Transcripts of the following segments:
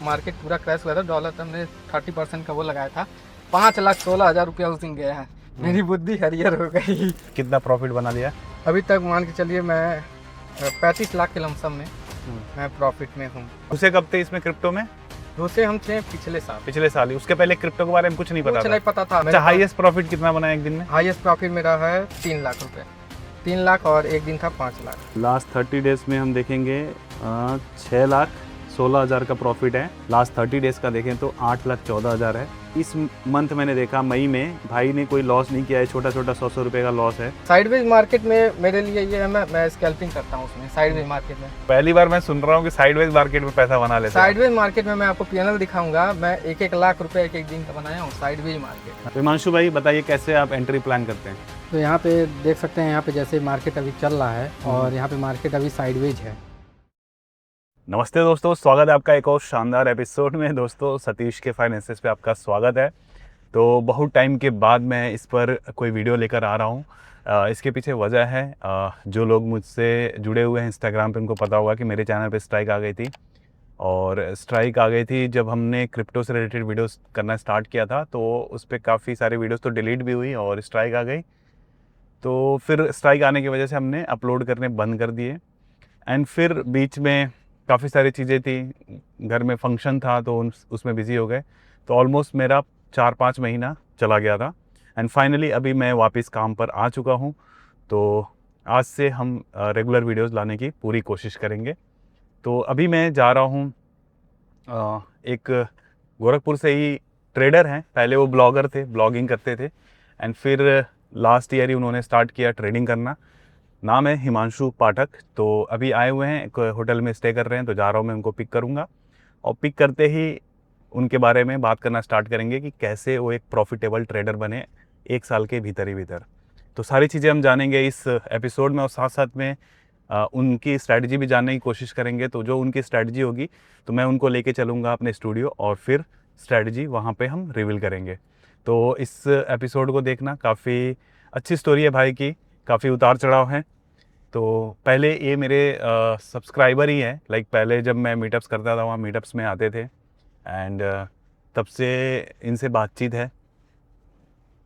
Market पूरा crash हुआ था, डॉलर तो हमने 30% का वो लगाया था, 5,16,000 रुपया उस दिन गया है। मेरी बुद्धि हरियर हो गई। कितना प्रॉफिट बना लिया? अभी तक मान के चलिए मैं 35 लाख के लमसम में मैं प्रॉफिट में हूँ। उसे कब थे इसमें क्रिप्टो में? दूसरे हम थे पिछले साल ही। उसके पहले क्रिप्टो के बारे में कुछ नहीं पता कुछ था? नहीं पता था। अच्छा, हाईएस्ट प्रॉफिट कितना बना एक दिन में? हाईएस्ट प्रॉफिट मेरा है 3 लाख रुपए, 3 लाख, और एक दिन था 5 लाख। लास्ट 30 डेज में हम देखेंगे 6,16,000 का प्रॉफिट है। लास्ट 30 डेज का देखें तो 8,14,000 है। इस मंथ मैंने देखा मई में भाई ने कोई लॉस नहीं किया है, छोटा छोटा 100 रुपए का लॉस है। साइडवेज मार्केट में मेरे लिए ये है, मैं स्कैल्पिंग करता हूँ उसमें, साइडवेज मार्केट में। पहली बार मैं सुन रहा हूँ कि साइडवेज मार्केट में पैसा बना लेते हैं। साइडवेज मार्केट में मैं आपको पीएनएल दिखाऊंगा, मैं 1-1 लाख रुपए एक दिन का बनाया हूँ साइडवेज मार्केट। हिमांशु भाई बताइए कैसे आप एंट्री प्लान करते हैं? तो यहाँ पे देख सकते हैं, यहाँ पे जैसे मार्केट अभी चल रहा है और यहाँ पे मार्केट अभी साइडवेज है। नमस्ते दोस्तों, स्वागत है आपका एक और शानदार एपिसोड में। दोस्तों, सतीश के फाइनेंसेस पे आपका स्वागत है। तो बहुत टाइम के बाद मैं इस पर कोई वीडियो लेकर आ रहा हूँ। इसके पीछे वजह है, जो लोग मुझसे जुड़े हुए हैं इंस्टाग्राम पे उनको पता होगा कि मेरे चैनल पे स्ट्राइक आ गई थी। और स्ट्राइक आ गई थी जब हमने क्रिप्टो से रिलेटेड वीडियोस करना स्टार्ट किया था, तो उस पर काफ़ी सारे वीडियोस तो डिलीट भी हुई और स्ट्राइक आ गई। तो फिर स्ट्राइक आने की वजह से हमने अपलोड करने बंद कर दिए। एंड फिर बीच में काफ़ी सारी चीज़ें थी, घर में फंक्शन था तो उसमें बिज़ी हो गए। तो ऑलमोस्ट मेरा 4-5 महीना चला गया था। एंड फाइनली अभी मैं वापस काम पर आ चुका हूँ। तो आज से हम रेगुलर वीडियोस लाने की पूरी कोशिश करेंगे। तो अभी मैं जा रहा हूँ, एक गोरखपुर से ही ट्रेडर हैं, पहले वो ब्लॉगर थे, ब्लॉगिंग करते थे। एंड फिर लास्ट ईयर ही उन्होंने स्टार्ट किया ट्रेडिंग करना। नाम है हिमांशु पाठक। तो अभी आए हुए हैं, एक होटल में स्टे कर रहे हैं, तो जा रहा हूँ मैं उनको पिक करूँगा। और पिक करते ही उनके बारे में बात करना स्टार्ट करेंगे कि कैसे वो एक प्रॉफिटेबल ट्रेडर बने 1 साल के भीतर ही भीतर। तो सारी चीज़ें हम जानेंगे इस एपिसोड में, और साथ साथ में उनकी स्ट्रैटेजी भी जानने की कोशिश करेंगे। तो जो उनकी स्ट्रैटेजी होगी तो मैं उनको लेके चलूँगा अपने स्टूडियो और फिर स्ट्रैटेजी वहाँ पे हम रिवील करेंगे। तो इस एपिसोड को देखना, काफ़ी अच्छी स्टोरी है भाई की, काफ़ी उतार चढ़ाव हैं। तो पहले ये मेरे सब्सक्राइबर ही हैं, लाइक पहले जब मैं मीटअप्स करता था वहाँ मीटअप्स में आते थे। एंड तब से इनसे बातचीत है।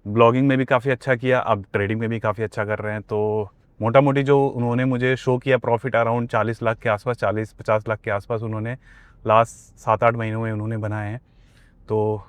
ब्लॉगिंग में भी काफ़ी अच्छा किया, अब ट्रेडिंग में भी काफ़ी अच्छा कर रहे हैं। तो मोटा मोटी जो उन्होंने मुझे शो किया प्रॉफिट अराउंड 40 लाख के आसपास, 40-50 लाख के आसपास उन्होंने लास्ट 7-8 महीनों में उन्होंने बनाए हैं। तो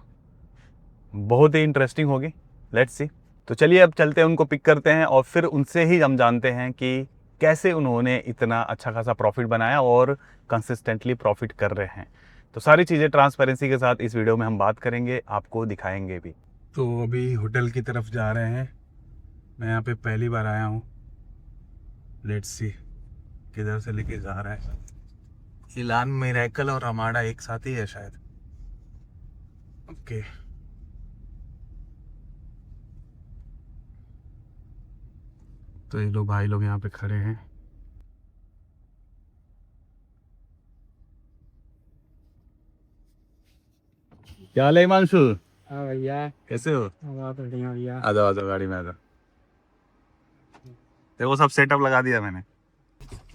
बहुत ही इंटरेस्टिंग होगी, लेट्स सी। तो चलिए अब चलते हैं, उनको पिक करते हैं और फिर उनसे ही हम जानते हैं कि कैसे उन्होंने इतना अच्छा खासा प्रॉफिट बनाया और कंसिस्टेंटली प्रॉफिट कर रहे हैं। तो सारी चीज़ें ट्रांसपेरेंसी के साथ इस वीडियो में हम बात करेंगे, आपको दिखाएंगे भी। तो अभी होटल की तरफ जा रहे हैं। मैं यहाँ पे पहली बार आया हूँ, लेट्स सी किधर से लेके जा रहा है। इलान मिरेकल और हमारा एक साथ ही है शायद। ओके, तो ये लोग भाई लोग यहाँ पे खड़े हैं। क्या हाल है हिमांशु? हाँ भैया, कैसे हो? बहुत बढ़िया भैया। आ जाओ गाड़ी में आ जाओ। देखो सब सेटअप लगा दिया मैंने।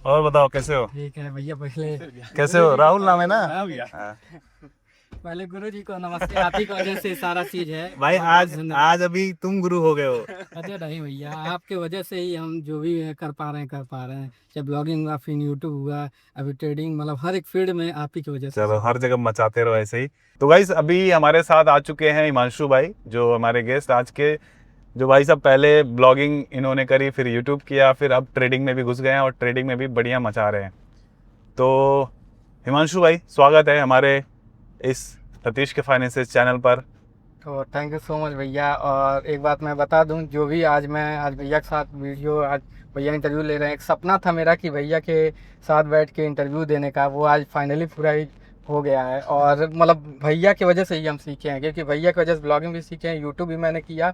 और बताओ कैसे हो? ठीक है भैया, पहले कैसे हो? राहुल नाम है ना? हाँ। पहले गुरु जी को नमस्ते, आप ही की वजह से सारा चीज है भाई आज अभी तुम गुरु हो गए हो। अरे नहीं भैया, आपके वजह से ही हम जो भी कर पा रहे हैं चाहे ब्लॉगिंग हुआ, फिर यूट्यूब हुआ, अभी ट्रेडिंग, मतलब हर एक फील्ड में आप ही की वजह से। चलो हर जगह मचाते रहो ऐसे ही। तो गाइस अभी हमारे साथ आ चुके हैं हिमांशु भाई, जो हमारे गेस्ट आज के। जो भाई साहब पहले ब्लॉगिंग इन्होंने करी, फिर यूट्यूब किया, फिर अब ट्रेडिंग में भी घुस गए हैं और ट्रेडिंग में भी बढ़िया मचा रहे हैं। तो हिमांशु भाई, स्वागत है हमारे इस सतीश के फाइनेंसेस चैनल पर। तो थैंक यू सो मच भैया। और एक बात मैं बता दूं, जो भी आज भैया के साथ वीडियो, आज भैया इंटरव्यू ले रहे हैं, एक सपना था मेरा कि भैया के साथ बैठ के इंटरव्यू देने का, वो आज फाइनली पूरा ही हो गया है। और मतलब भैया की वजह से ही हम सीखे हैं, क्योंकि भैया की वजह से ब्लॉगिंग भी सीखे हैं, यूट्यूब भी मैंने किया।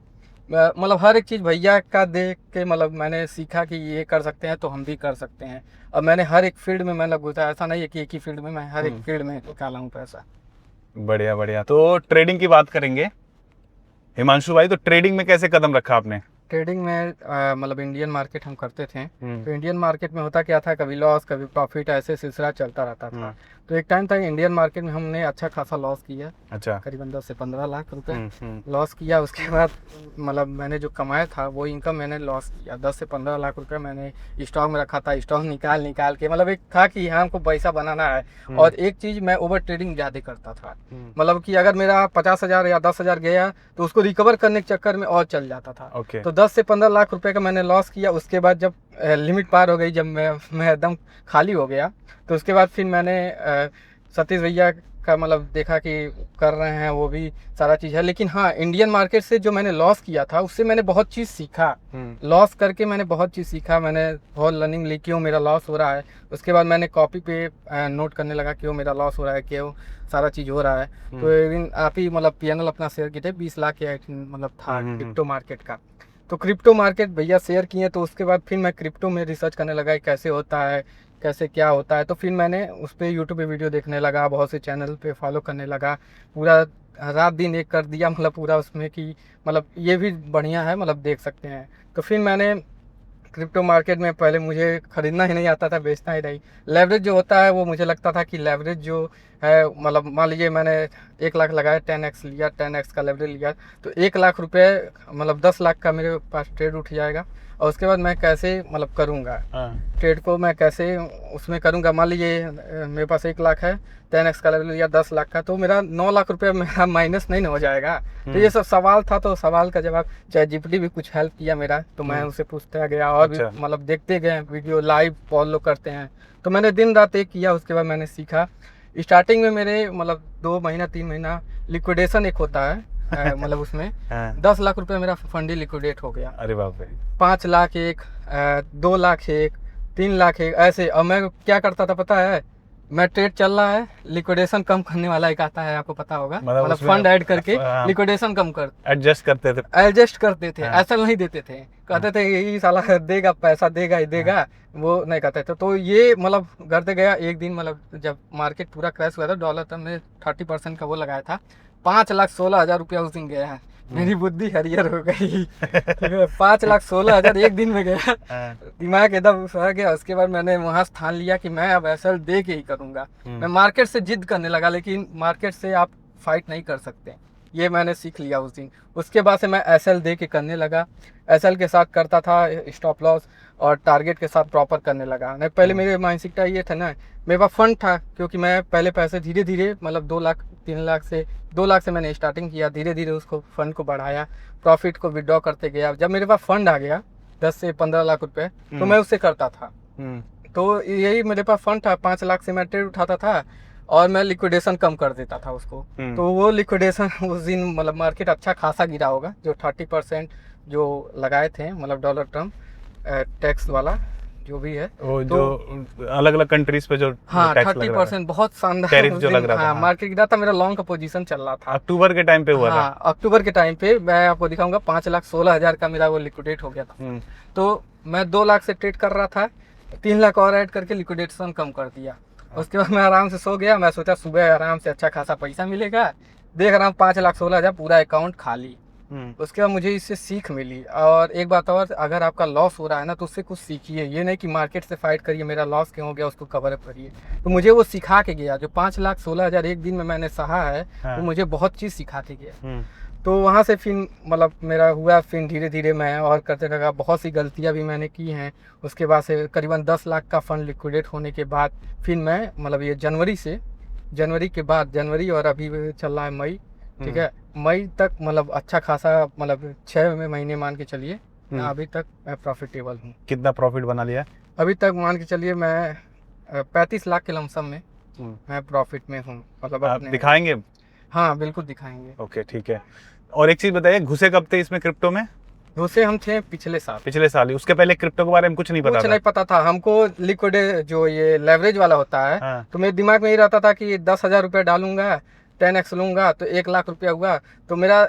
मतलब हर एक चीज़ भैया का देख के मतलब मैंने सीखा कि ये कर सकते हैं तो हम भी कर सकते हैं। और मैंने हर एक फील्ड में मतलब घुसा, ऐसा नहीं है कि एक ही फील्ड में, मैं हर एक फील्ड में निकाला हूँ पैसा। बढ़िया बढ़िया। तो ट्रेडिंग की बात करेंगे हिमांशु भाई। तो ट्रेडिंग में कैसे कदम रखा आपने? ट्रेडिंग में मतलब इंडियन मार्केट हम करते थे। तो इंडियन मार्केट में होता क्या था, कभी लॉस कभी प्रॉफिट, ऐसे सिलसिला चलता रहता था। तो एक टाइम था इंडियन मार्केट में हमने अच्छा खासा लॉस किया, अच्छा। करीबन 10 से 15 लाख रुपए लॉस किया। उसके बाद मतलब मैंने जो कमाया था वो इनकम मैंने लॉस किया। 10 से 15 लाख रुपए मैंने स्टॉक में रखा था, स्टॉक निकाल के मतलब एक था कि हाँ हमको पैसा बनाना है। और एक चीज़, मैं ओवर ट्रेडिंग ज़्यादा करता था, मतलब कि अगर मेरा 50,000 या 10,000 गया तो उसको रिकवर करने के चक्कर में और चल जाता था। तो 10 से 15 लाख रुपए का मैंने लॉस किया। उसके बाद जब लिमिट पार हो गई, जब मैं एकदम खाली हो गया, तो उसके बाद फिर मैंने सतीश भैया का मतलब देखा कि कर रहे हैं वो भी सारा चीज़ है। लेकिन हाँ, इंडियन मार्केट से जो मैंने लॉस किया था उससे मैंने बहुत चीज़ सीखा। लॉस करके मैंने बहुत चीज़ सीखा, मैंने बहुत लर्निंग ली, क्यों मेरा लॉस हो रहा है। उसके बाद मैंने कॉपी पे नोट करने लगा क्यों मेरा लॉस हो रहा है, क्यों सारा चीज़ हो रहा है। तो एक दिन आप ही मतलब PNL अपना शेयर किए थे, 20 लाख के मतलब था क्रिप्टो मार्केट का। तो क्रिप्टो मार्केट भैया शेयर किए, तो उसके बाद फिर मैं क्रिप्टो में रिसर्च करने लगा कैसे होता है, कैसे क्या होता है। तो फिर मैंने उस पर यूट्यूब पे वीडियो देखने लगा, बहुत से चैनल पे फॉलो करने लगा, पूरा रात दिन एक कर दिया मतलब पूरा उसमें कि मतलब ये भी बढ़िया है, मतलब देख सकते हैं। तो फिर मैंने क्रिप्टो मार्केट में पहले मुझे खरीदना ही नहीं आता था, बेचना ही नहीं। लेवरेज जो होता है वो मुझे लगता था कि लेवरेज जो है, मतलब मान लीजिए मैंने 1 लाख लगाया, 10x लिया, 10x का लेवरेज लिया, तो 1 लाख रुपए मतलब 10 लाख का मेरे पास ट्रेड उठ जाएगा। और उसके बाद मैं कैसे मतलब करूँगा ट्रेड को, मैं कैसे उसमें करूँगा। मान लीजिए मेरे पास 1 लाख है, 10x का लेवल या 10 लाख का, तो मेरा 9 लाख रुपये मेरा माइनस नहीं हो जाएगा। तो ये सब सवाल था, तो सवाल का जवाब ChatGPT भी कुछ हेल्प किया मेरा, तो मैं उसे पूछता गया और भी मतलब देखते गए वीडियो, लाइव फॉलो करते हैं। तो मैंने दिन रात एक किया, उसके बाद मैंने सीखा। स्टार्टिंग में मेरे मतलब 2 महीना 3 महीना लिक्विडेशन एक होता है मतलब उसमें 10 लाख रुपए मेरा फंड ही लिक्विडेट हो गया। अरे बाप रे। 5 लाख एक, 2 लाख एक, 3 लाख एक, ऐसे। और मैं क्या करता था पता है, मैं ट्रेड चल रहा है, लिक्विडेशन कम करने वाला एक आता है, आपको पता होगा, मतलब फंड ऐड करके लिक्विडेशन कम कर एडजस्ट करते थे। ऐसा नहीं देते थे, कहते थे यही साला देगा, पैसा देगा ही देगा, वो नहीं कहते थे। तो ये मतलब करते गया। एक दिन मतलब जब मार्केट पूरा क्रैश हुआ था, डॉलर तब मैंने 30% का वो लगाया था, 5,16,000 रुपया उस दिन गया है। मेरी बुद्धि हरियर हो गई 5,16,000 एक दिन में गया, दिमाग एकदम उड़ गया। उसके बाद मैंने वहाँ स्थान लिया कि मैं अब SL दे के ही करूँगा। मैं मार्केट से जिद करने लगा, लेकिन मार्केट से आप फाइट नहीं कर सकते, ये मैंने सीख लिया उस दिन। उसके बाद से मैं SL दे के करने लगा, SL के साथ करता था, स्टॉप लॉस और टारगेट के साथ प्रॉपर करने लगा। नहीं, पहले मेरे मानसिकता ये था ना, मेरे पास फंड था, क्योंकि मैं पहले पैसे धीरे धीरे मतलब 2 लाख 3 लाख से 2 लाख से मैंने स्टार्टिंग किया, धीरे धीरे उसको फंड को बढ़ाया, प्रॉफिट को विड्रॉ करते गया। जब मेरे पास फंड आ गया 10 से 15 लाख रुपए, तो मैं उससे करता था। तो यही मेरे पास फंड था, 5 लाख से मैं ट्रेड उठाता था और मैं लिक्विडेशन कम कर देता था उसको। तो वो लिक्विडेशन उस दिन मतलब मार्केट अच्छा खासा गिरा होगा, जो 30% जो लगाए थे मतलब डॉलर टर्म टैक्स वाला जो भी है, वो तो जो अलग अलग कंट्रीज पे जो हाँ टैक्स लग रहा 30% बहुत शानदार टैरिफ जो लग रहा था। हाँ, मार्केट गिरा था, मेरा लॉन्ग का पोजीशन चल रहा था। अक्टूबर के टाइम पे हुआ था। हाँ, अक्टूबर के टाइम पे मैं आपको दिखाऊंगा, 5,16,000 का मेरा वो लिक्विडेट हो गया था। तो मैं 2 लाख से ट्रेड कर रहा था, 3 लाख और ऐड करके लिक्विडेशन कम कर दिया। उसके बाद मैं आराम से सो गया। मैं सोचा सुबह आराम से अच्छा खासा पैसा मिलेगा, देख रहा हूँ 5,16,000 पूरा अकाउंट खाली। उसके बाद मुझे इससे सीख मिली। और एक बात और, अगर आपका लॉस हो रहा है ना, तो उससे कुछ सीखिए, ये नहीं कि मार्केट से फाइट करिए मेरा लॉस क्यों हो गया उसको कवर अप करिए। तो मुझे वो सिखा के गया, जो 5,16,000 एक दिन में मैंने सहा है, वो मुझे बहुत चीज़ सिखा के गया। तो वहाँ से फिर मतलब मेरा हुआ, फिर धीरे धीरे मैं और करते लगा। बहुत सी गलतियाँ भी मैंने की हैं। उसके बाद से करीबन 10 लाख का फंड लिक्विडेट होने के बाद फिर मैं मतलब ये जनवरी के बाद, जनवरी और अभी चल रहा है मई, ठीक है, मई तक मतलब अच्छा खासा मतलब 6 महीने मान के चलिए अभी तक मैं प्रॉफिटेबल हूँ। कितना प्रॉफिट बना लिया अभी तक मान के चलिए मैं 35 लाख के लमसम में मैं प्रॉफिट में हूँ। मतलब आप दिखाएंगे? हाँ बिल्कुल दिखाएंगे। ओके ठीक है। और एक चीज बताइए, घुसे कब थे इसमें क्रिप्टो में? घुसे हम थे पिछले साल ही। उसके पहले क्रिप्टो के बारे में कुछ नहीं पता था हमको। लिक्विड जो ये लेवरेज वाला होता है, हाँ। तो मेरे दिमाग में ये रहता था कि 10,000 रुपये डालूंगा, 10x लूंगा तो 1 लाख रुपया हुआ, तो मेरा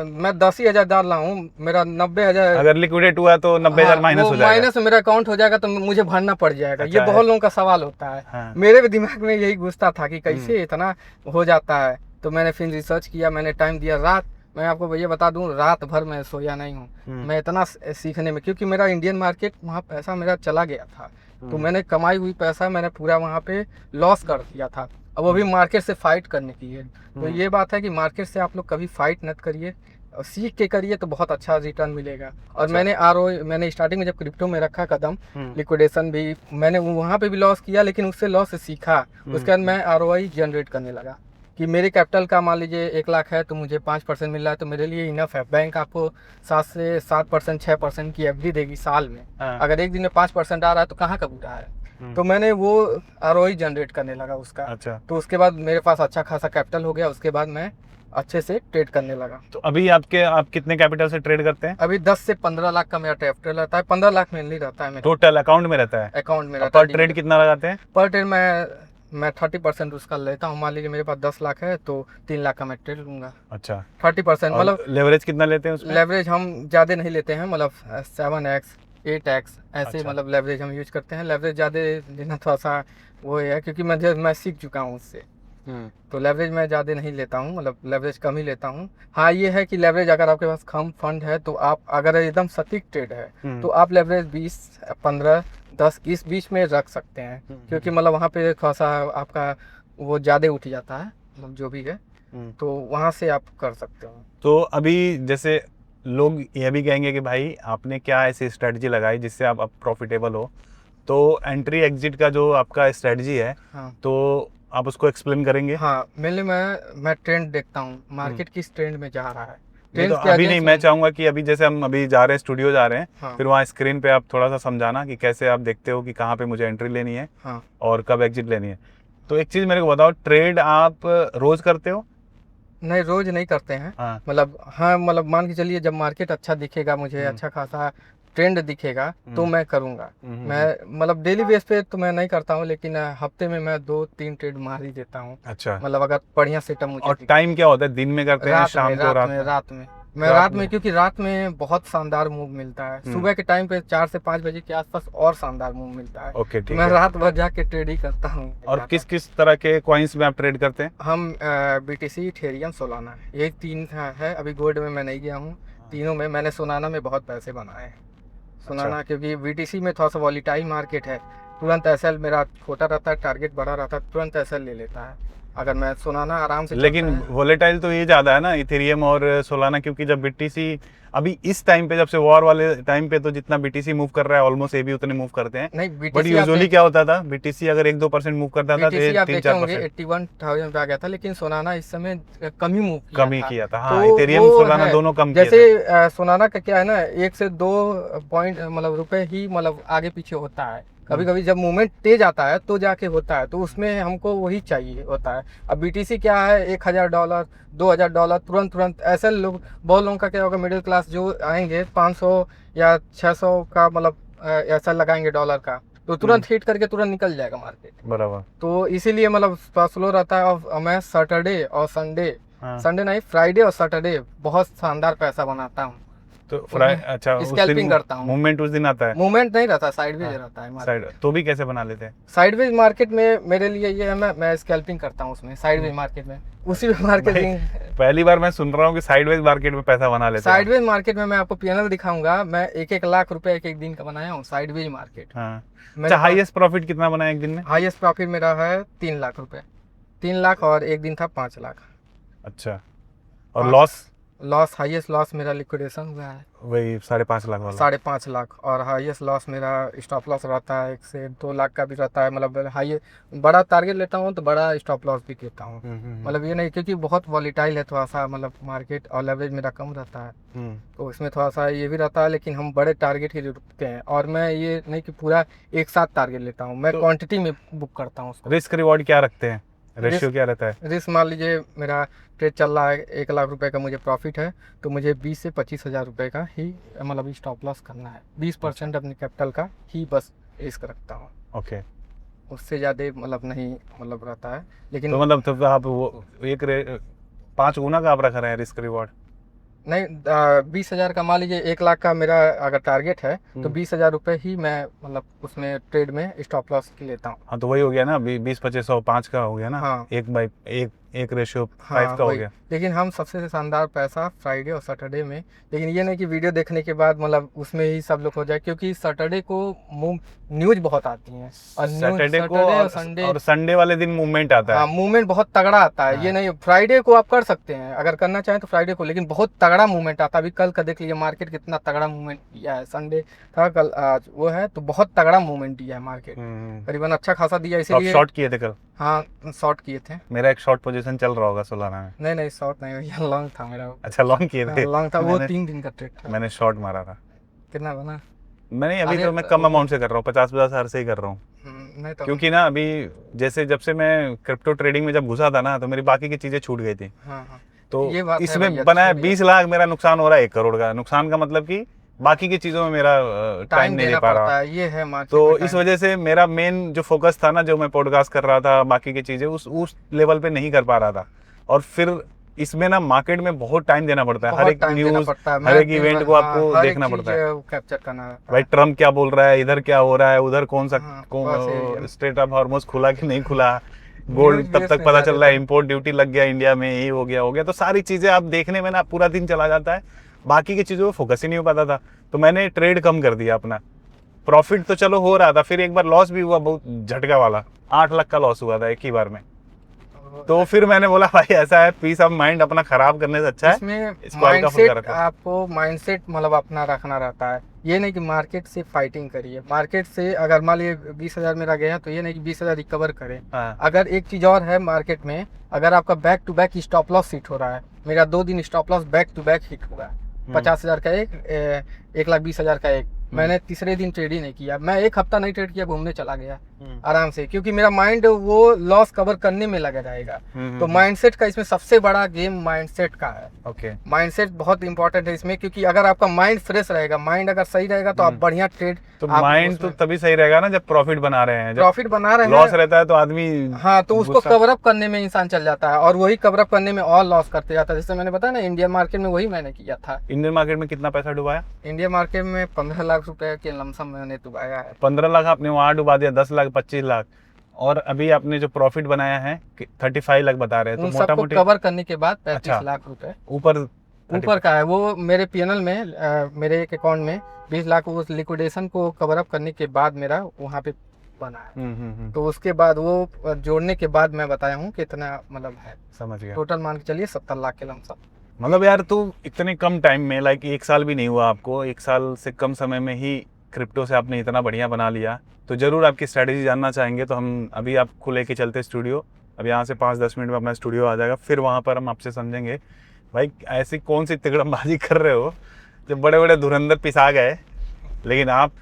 मैं 10,000 डाल रहा हूँ, मेरा 90,000 अगर लिक्विडेट हुआ तो 90,000 माइनस हो जाएगा। माइनस मेरा अकाउंट हो जाएगा, तो मुझे भरना पड़ जाएगा। अच्छा, ये बहुत लोगों का सवाल होता है। हाँ। मेरे भी दिमाग में यही घुसता था कि कैसे इतना हो जाता है। तो मैंने फिर रिसर्च किया, मैंने टाइम दिया रात। मैं आपको भैया बता दूं, रात भर मैं सोया नहीं हूँ। मैं इतना सीखने में, क्योंकि मेरा इंडियन मार्केट वहाँ पैसा मेरा चला गया था, तो मैंने कमाई हुई पैसा मैंने पूरा वहाँ पे लॉस कर दिया था। अब वो भी मार्केट से फाइट करने की है। तो ये बात है कि मार्केट से आप लोग कभी फाइट मत करिए और सीख के करिए तो बहुत अच्छा रिटर्न मिलेगा। और अच्छा। मैंने स्टार्टिंग में जब क्रिप्टो में रखा कदम, लिक्विडेशन भी मैंने वहाँ पे भी लॉस किया, लेकिन उससे लॉस से सीखा। उसके बाद मैं ROI जनरेट करने लगा कि मेरे कैपिटल का मान लीजिए 1 लाख है तो मुझे 5% मिल रहा है तो मेरे लिए इनफ है। बैंक आपको 7 से 7%, 6% की FD देगी साल में। अगर एक दिन में 5% आ रहा है तो कहाँ का बुरा है। तो मैंने वो ROI जनरेट करने लगा उसका। अच्छा। तो उसके बाद मेरे पास अच्छा खासा कैपिटल हो गया, उसके बाद मैं अच्छे से ट्रेड करने लगा। तो अभी आप कितने कैपिटल से ट्रेड करते हैं? अभी 10 से 15 लाख का मेरा कैपिटल रहता है। 15 लाख मेनली रहता है मेरा टोटल अकाउंट में रहता है? अकाउंट में और रहता है। पर ट्रेड कितना लगाते हैं? पर ट्रेड मैं 30% उसका लेता हूँ। मान लीजिए मेरे पास 10 लाख है तो 3 लाख का मैं ट्रेड लूंगा। अच्छा। 30% मतलब लेवरेज कितना लेते हैं उसमें? लेवरेज हम ज़्यादा नहीं लेते हैं, मतलब 7x 8x ऐसे अच्छा। मतलब लेवरेज हम यूज करते हैं। लेवरेज ज़्यादा लेना थोड़ा सा वो है क्योंकि मैं सीख चुका हूँ उससे। तो लेवरेज मैं ज़्यादा नहीं लेता हूँ, मतलब लेवरेज कम ही लेता हूँ। हाँ ये है कि लेवरेज अगर आपके पास कम फंड है तो आप अगर एकदम सटीक ट्रेड है तो आप लेवरेज 20, 15, 10 इस बीच में रख सकते हैं। क्योंकि मतलब वहाँ पे थोड़ा सा आपका वो ज़्यादा उठ जाता है, मतलब जो भी है तो वहाँ से आप कर सकते हो। तो अभी जैसे लोग ये भी कहेंगे कि भाई आपने क्या ऐसी स्ट्रेटजी लगाई जिससे आप प्रॉफिटेबल हो, तो एंट्री एग्जिट का जो आपका स्ट्रेटजी है, हाँ तो आप उसको एक्सप्लेन करेंगे? हाँ मेनली मैं ट्रेंड देखता हूँ, मार्केट किस ट्रेंड में जा रहा है। नहीं तो ट्रेंड्स के अभी नहीं, अगेंस्ट मैं चाहूंगा कि अभी जैसे हम अभी जा रहे हैं, स्टूडियो जा रहे हैं, हाँ फिर वहाँ स्क्रीन पे आप थोड़ा सा समझाना कि कैसे आप देखते हो कि कहाँ पे मुझे एंट्री लेनी है हाँ और कब एग्जिट लेनी है। तो एक चीज़ मेरे को बताओ, ट्रेड आप रोज करते हो? नहीं रोज नहीं करते हैं। हाँ। मतलब हाँ मतलब मान के चलिए जब मार्केट अच्छा दिखेगा मुझे, अच्छा खासा ट्रेंड दिखेगा तो मैं करूँगा। मैं मतलब डेली बेस पे तो मैं नहीं करता हूँ, लेकिन हफ्ते में मैं 2-3 ट्रेड मार ही देता हूँ। अच्छा। मतलब अगर बढ़िया सेटअप मुझे और टाइम क्या होता है, दिन में करते हैं, शाम को, रात में? रात में क्योंकि रात में बहुत शानदार मूव मिलता है। सुबह के टाइम पे 4 से 5 बजे के आसपास और शानदार मूव मिलता है। ओके, तो ठीक मैं है। रात भर जाके ट्रेड ही करता हूँ। और किस किस तरह के कॉइन्स में आप ट्रेड करते हैं? हम BTC, इथेरियम, सोलाना, ये 3 है। अभी गोल्ड में मैं नहीं गया हूँ। तीनों में मैंने सोनाना में बहुत पैसे बनाए हैं। सोनाना क्योंकि BTC में थोड़ा सा वॉलीटाइल मार्केट है, तुरंत एसएल मेरा छोटा रहता है, टारगेट बड़ा रहता है, तुरंत एसएल ले लेता है। अगर मैं सोनाना आराम से लेकिन वोलेटाइल तो ये ज़्यादा है ना, इथेरियम और सोलाना, क्योंकि जब BTC अभी इस टाइम पे, जब से वॉर वाले टाइम पे, तो जितना BTC मूव कर रहा है ऑलमोस्ट ये भी उतने मूव करते हैं। नहीं बट BTC यूजुअली क्या होता था, BTC अगर 1-2% मूव करता था तो ये BTC आप देखे होंगे 3-4% 81,000 पे आ गया था, लेकिन सोनाना इस समय कम ही मूव किया कम ही था। किया था। तो हाँ, इथेरियम वो सोलाना है दोनों कम किए थे। जैसे सोनाना का क्या है ना, 1 से 2 पॉइंट मतलब रुपए ही मतलब आगे पीछे होता है। कभी कभी जब मूवमेंट तेज आता है तो जाके होता है, तो उसमें हमको वही चाहिए होता है। अब BTC क्या है, $1,000 $2,000 तुरंत तुरंत ऐसे लोग, बहुत लोगों का क्या होगा, मिडिल क्लास जो आएंगे 500 या 600 का मतलब ऐसा लगाएंगे डॉलर का, तो तुरंत हिट करके तुरंत निकल जाएगा मार्केट। बराबर। तो इसीलिए मतलब स्लो रहता है। और मैं सैटरडे और संडे, संडे नहीं फ्राइडे और सैटरडे बहुत शानदार पैसा बनाता हूँ। तो अच्छा, उस स्कैल्पिंग दिन करता हूँ। मूवमेंट उस दिन आता है? मूवमेंट नहीं रहता, साइडवेज रहता है साइड मार्केट। तो भी कैसे बना लेते हैं? साइडवेज मार्केट में मेरे लिए ये है, मैं स्कैल्पिंग करता हूँ उसमें, साइडवेज मार्केट में, उसी मार्केटिंग। पहली बार मैं सुन रहा हूँ कि साइडवेज मार्केट में पैसा बना लेते हैं। साइडवेज मार्केट में मैं आपको PNL दिखाऊंगा। मैं 1-1 लाख रुपए एक दिन का बनाया हूँ साइडवेज मार्केट। हाँ। अच्छा, हाईएस्ट प्रॉफिट कितना बना एक दिन में? हाईएस्ट प्रॉफिट मेरा है 3 लाख रुपए। 3 लाख और एक दिन था 5 लाख। अच्छा। और लॉस? लॉस हाईएस्ट लॉस मेरा लिक्विडेशन हुआ है वही 5.5 लाख वाला? 5.5 लाख। और हाईएस्ट लॉस मेरा स्टॉप लॉस रहता है 1 से 2 लाख का भी रहता है। मतलब हाई बड़ा टारगेट लेता हूँ तो बड़ा स्टॉप लॉस भी लेता हूँ। मतलब ये नहीं, क्योंकि बहुत वॉलीटाइल है थोड़ा सा मतलब मार्केट, और लेवरेज मेरा कम रहता है तो इसमें थोड़ा सा ये भी रहता है। लेकिन हम बड़े टारगेट ही रखते हैं, और मैं ये नहीं कि पूरा एक साथ टारगेट लेता हूँ, मैं क्वांटिटी में बुक करता हूँ उसको। रिस्क रिवॉर्ड क्या रखते हैं, रेशियो क्या रहता है? रिस्क मान लीजिए मेरा ट्रेड चल रहा है, 1 लाख रुपए का मुझे प्रॉफिट है, तो मुझे 20 से 25 हज़ार रुपये का ही मतलब स्टॉप लॉस करना है। 20% अपने कैपिटल का ही बस रिस्क रखता हूँ। ओके। उससे ज़्यादा मतलब नहीं मतलब रहता है। लेकिन तो मतलब तो आप वो 5 गुना का आप रख रहे हैं रिस्क रिवॉर्ड? नहीं 20 हज़ार का, मान लीजिए 1 लाख का मेरा अगर टारगेट है तो 20 हज़ार रुपये ही मैं मतलब उसमें ट्रेड में स्टॉप लॉस की लेता हूँ। हाँ, तो वही हो गया ना, 20, 25, 100, 5 का हो गया ना। हाँ। 1:5 का हो वही। गया। लेकिन हम सबसे शानदार पैसा फ्राइडे और सैटरडे में, लेकिन ये नहीं कि वीडियो देखने के बाद मतलब उसमें ही सब लोग हो जाए, क्योंकि सैटरडे को न्यूज बहुत आती हैं और न्यूज सैटरडे को सैटरडे और संडे, और संडे वाले दिन मूवमेंट आता हाँ है। मूवमेंट बहुत तगड़ा आता है। हाँ। ये नहीं, फ्राइडे को आप कर सकते हैं अगर करना चाहें तो फ्राइडे को, लेकिन बहुत तगड़ा मूवमेंट आता है। अभी कल का देख लीजिए मार्केट कितना तगड़ा मूवमेंट किया है। संडे था कल, आज वो है, तो बहुत तगड़ा मूवमेंट दिया है मार्केट, करीबन अच्छा खासा दिया, तो आप इसीलिए। शॉर्ट किए थे कल? हाँ शॉर्ट किए थे। मेरा एक शॉर्ट पोजीशन चल रहा होगा सोलाना में। नहीं नहीं शॉर्ट नहीं भैया, लॉन्ग था मेरा। अच्छा, लॉन्ग किए थे? लॉन्ग था, वो मैंने 3 दिन का ट्रेड था। मैंने शॉर्ट मारा था। कितना बना? मैंने अभी अरे तो मैं कम अमाउंट से कर रहा हूँ, 50-50 हज़ार से ही कर रहा हूँ। नहीं तो क्योंकि ना अभी जैसे जब से मैं क्रिप्टो ट्रेडिंग में जब घुसा था ना, तो मेरी बाकी की चीज़ें छूट गई थी। हाँ हाँ तो ये बात है इसमें भैया, बना है छोड़िए। 20 लाख, मेरा नुकसान हो रहा है 1 करोड़ का। नुकसान का मतलब कि बाकी की चीज़ों में मेरा टाइम नहीं दे देना पा पड़ता रहा। है, ये है मार्केट तो में इस time। वजह से मेरा मेन जो फोकस था ना, जो मैं पॉडकास्ट कर रहा था, बाकी की चीज़ें उस लेवल पे नहीं कर पा रहा था। और फिर इसमें ना मार्केट में बहुत टाइम देना पड़ता है, हर बहुत एक टाइम देना न्यूज़, पड़ता है। हर एक इवेंट को आपको हर एक देखना चीज पड़ता है। कैप्चर करना रहता भाई है। ट्रम्प क्या बोल रहा है, इधर क्या हो रहा है, उधर कौन सा हाँ, बस यही है। स्ट्रेट ऑफ हॉर्मुज खुला कि नहीं खुला, गोल्ड न्यूज़ तब बेस तक में पता चल रहा है ज्यादातर। इंपोर्ट ड्यूटी लग गया इंडिया में, ये हो गया। तो सारी चीजें आप देखने में ना पूरा दिन चला जाता है, बाकी की चीजों पे फोकस ही नहीं हो पाता था। तो मैंने ट्रेड कम कर दिया अपना। प्रॉफिट तो चलो हो रहा था, फिर एक बार लॉस भी हुआ, बहुत झटका वाला 8 लाख का लॉस हुआ था एक ही बार में। तो फिर मैंने बोला भाई ऐसा है, पीस ऑफ माइंड अपना खराब करने से अच्छा है इसमें इसको हल्का फुल्का माइंडसेट, रखो। आपको माइंडसेट मतलब अपना रखना रहता है। ये नहीं कि मार्केट से फाइटिंग करिए। मार्केट से अगर मान लीजिए 20,000 मेरा गया, तो ये नहीं कि 20,000 रिकवर करें। हाँ। अगर एक चीज और है मार्केट में, अगर आपका back to back stop loss hit हो रहा है, मेरा 2 दिन stop loss back to back hit हुआ है। 50,000 का एक, 1,20,000 का एक। मैंने तीसरे दिन ट्रेड ही नहीं किया, मैं 1 हफ्ता नहीं ट्रेड किया, घूमने चला गया आराम से, क्योंकि मेरा माइंड वो लॉस कवर करने में लगा रहेगा। तो माइंडसेट का इसमें सबसे बड़ा गेम माइंडसेट का है। ओके। माइंडसेट बहुत इंपॉर्टेंट है इसमें, क्योंकि अगर आपका माइंड फ्रेश रहेगा, माइंड अगर सही रहेगा, तो आप बढ़िया ट्रेड, तो माइंड तो तभी सही रहेगा ना जब प्रॉफिट बना रहे हैं। जब प्रॉफिट बना रहे लॉस हैं, रहता है तो आदमी, हाँ तो उसको कवर अप करने में इंसान चल जाता है, और वही कवर अप करने में और लॉस करते जाता है। जैसे मैंने बताया ना, इंडियन मार्केट में वही मैंने किया था। इंडियन मार्केट में कितना पैसा डुबाया? इंडियन मार्केट में 15 लाख रुपए के लमसम मैंने डुबाया है। 15 लाख आपने वहां डुबा दिया, 10 लाख, 25 लाख, और अभी आपने जो प्रॉफिट बनाया है 35 लाख बता रहे हैं, उन तो मोटा सबको मोटी कवर करने के बाद 35 अच्छा। लाख रुपए ऊपर ऊपर का है। वो मेरे पीएनएल में, मेरे एक अकाउंट में 20 लाख उस लिक्विडेशन को कवर अप करने के बाद मेरा वहाँ पे बना है। तो उसके बाद वो जोड़ने के बाद मैं बताया हूँ कितना मतलब है। समझ गया। टोटल मान के चलिए 70 लाख के लमसम। मतलब यार तू इतने कम टाइम में, लाइक 1 साल भी नहीं हुआ आपको, 1 साल से कम समय में ही क्रिप्टो से आपने इतना बढ़िया बना लिया। तो ज़रूर आपकी स्ट्रैटेजी जानना चाहेंगे, तो हम अभी आपको लेके चलते स्टूडियो। अब यहाँ से 5-10 मिनट में अपना स्टूडियो आ जाएगा, फिर वहाँ पर हम आपसे समझेंगे भाई ऐसी कौन सी तिकड़मबाजी कर रहे हो जब बड़े बड़े धुरंधर पिसा गए, लेकिन आप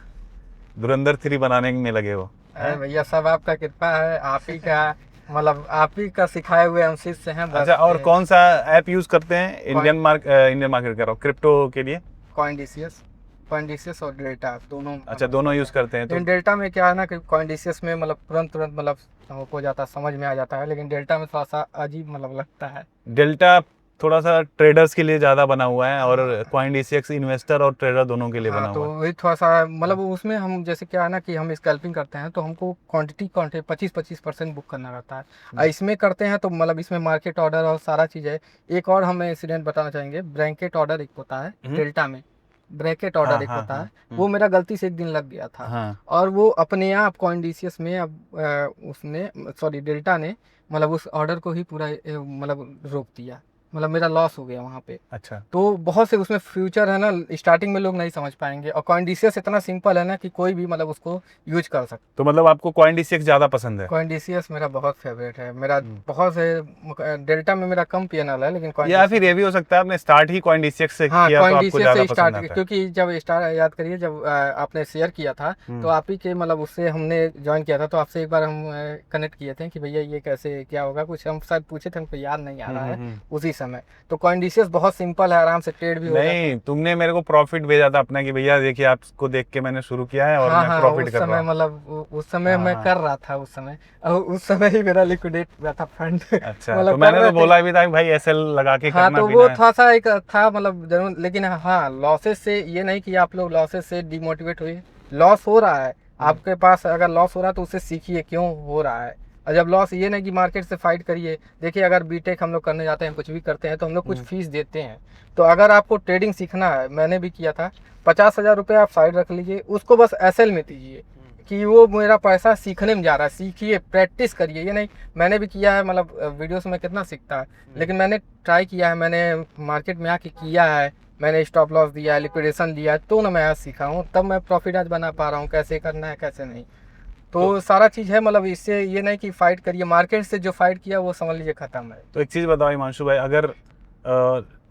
धुरंधर 3 बनाने में लगे हो। अरे भैया सब आपका कृपा है, आप ही का मतलब आप ही का सिखाए हुए हम शिष्य हैं बस। अच्छा, और कौन सा ऐप यूज़ करते हैं इंडियन मार्केट कर रहा हूँ क्रिप्टो के लिए? कॉइनडिसियस और डेल्टा दोनों। अच्छा, दोनों यूज़ करते हैं। तो लेकिन डेल्टा में क्या है ना कि कॉइनडिसियस में मतलब तुरंत मतलब हो जाता है, समझ में आ जाता है, लेकिन डेल्टा में थोड़ा सा अजीब मतलब लगता है। डेल्टा थोड़ा सा ट्रेडर्स के लिए ज़्यादा बना हुआ है, और कॉइनडिसिएक्स इन्वेस्टर और ट्रेडर दोनों के लिए बना हाँ, तो हुआ है। वही थोड़ा सा मतलब उसमें हम जैसे क्या है ना कि हम स्कैल्पिंग करते हैं, तो हमको क्वांटिटी 25% बुक करना रहता है। और इसमें करते हैं तो मतलब इसमें मार्केट ऑर्डर और सारा चीज़ है। एक और हमें इंसिडेंट बताना चाहेंगे, ब्रैकेट ऑर्डर एक होता है डेल्टा में, ब्रैकेट ऑर्डर एक होता है, वो मेरा गलती से एक दिन लग गया था। हाँ। और वो अपने आप कॉइनडिसियस में अब उसने सॉरी डेल्टा ने मतलब उस ऑर्डर को ही पूरा मतलब रोक दिया, मतलब मेरा लॉस हो गया वहाँ पे। अच्छा। तो बहुत से उसमें फ्यूचर है ना, स्टार्टिंग में लोग नहीं समझ पाएंगे, और कॉइनडिसियस इतना सिंपल है ना कि कोई भी मतलब उसको यूज कर सकता। तो मतलब आपको कॉइनडिसिएक्स ज़्यादा पसंद है? कॉइनडिसियस मेरा बहुत फेवरेट है। मेरा बहुत से डेल्टा में मेरा कम पीएनएल है, लेकिन या फिर ये भी हो सकता है आपने स्टार्ट ही कॉइनडिसिएक्स से हाँ किया, तो आपको कॉइनडिसियस ज़्यादा से पसंद स्टार्ट, आता है। क्योंकि जब स्टार्ट याद करिए जब आपने शेयर किया था, तो आप ही के मतलब उससे हमने ज्वाइन किया था, तो आपसे एक बार हम कनेक्ट किए थे कि भैया ये कैसे क्या होगा, कुछ हम शायद पूछे थे, हमको याद नहीं आ रहा है उसी समय। तो कॉइनडिसियस बहुत सिंपल है, आराम से ट्रेड भी हो जाता है। नहीं, तुमने मेरे को प्रॉफिट भेजा था अपना कि भैया देखिए आपको देख के मैंने शुरू किया है, और हाँ मैं हाँ प्रॉफिट उस कर रहा समय हूँ। मतलब उस समय मैं कर रहा था उस समय, और उस समय ही मेरा लिक्विडेट हुआ था फंड। अच्छा, मतलब तो मैंने कर तो रहे थे। बोला भी था कि भाई एसएल लगा के हाँ करना तो पीना वो है। थोड़ा सा एक था मतलब जरूर, लेकिन हाँ लॉसेस से ये नहीं कि आप लोग लॉसेस से डिमोटिवेट हुए। लॉस हो रहा है आपके पास, अगर लॉस हो रहा है तो उससे सीखिए क्यों हो रहा है, और जब लॉस, ये नहीं कि मार्केट से फाइट करिए। देखिए अगर बीटेक हम लोग करने जाते हैं, कुछ भी करते हैं, तो हम लोग कुछ फीस देते हैं। तो अगर आपको ट्रेडिंग सीखना है, मैंने भी किया था, 50,000 रुपये आप साइड रख लीजिए, उसको बस एसएल में दीजिए कि वो मेरा पैसा सीखने में जा रहा है। सीखिए, प्रैक्टिस करिए। ये नहीं, मैंने भी किया है, मतलब वीडियोस में कितना सीखता है, लेकिन मैंने ट्राई किया है, मैंने मार्केट में आके किया है, मैंने स्टॉप लॉस दिया है, लिक्विडेशन दिया है, तो ना मैं आज सीखा हूँ, तब मैं प्रॉफिट आज बना पा रहा हूँ, कैसे करना है कैसे नहीं। तो सारा चीज़ है, मतलब इससे ये नहीं कि फाइट करिए, मार्केट से जो फाइट किया वो समझ लीजिए खत्म है। तो एक चीज़ बताओ हिमांशु भाई, अगर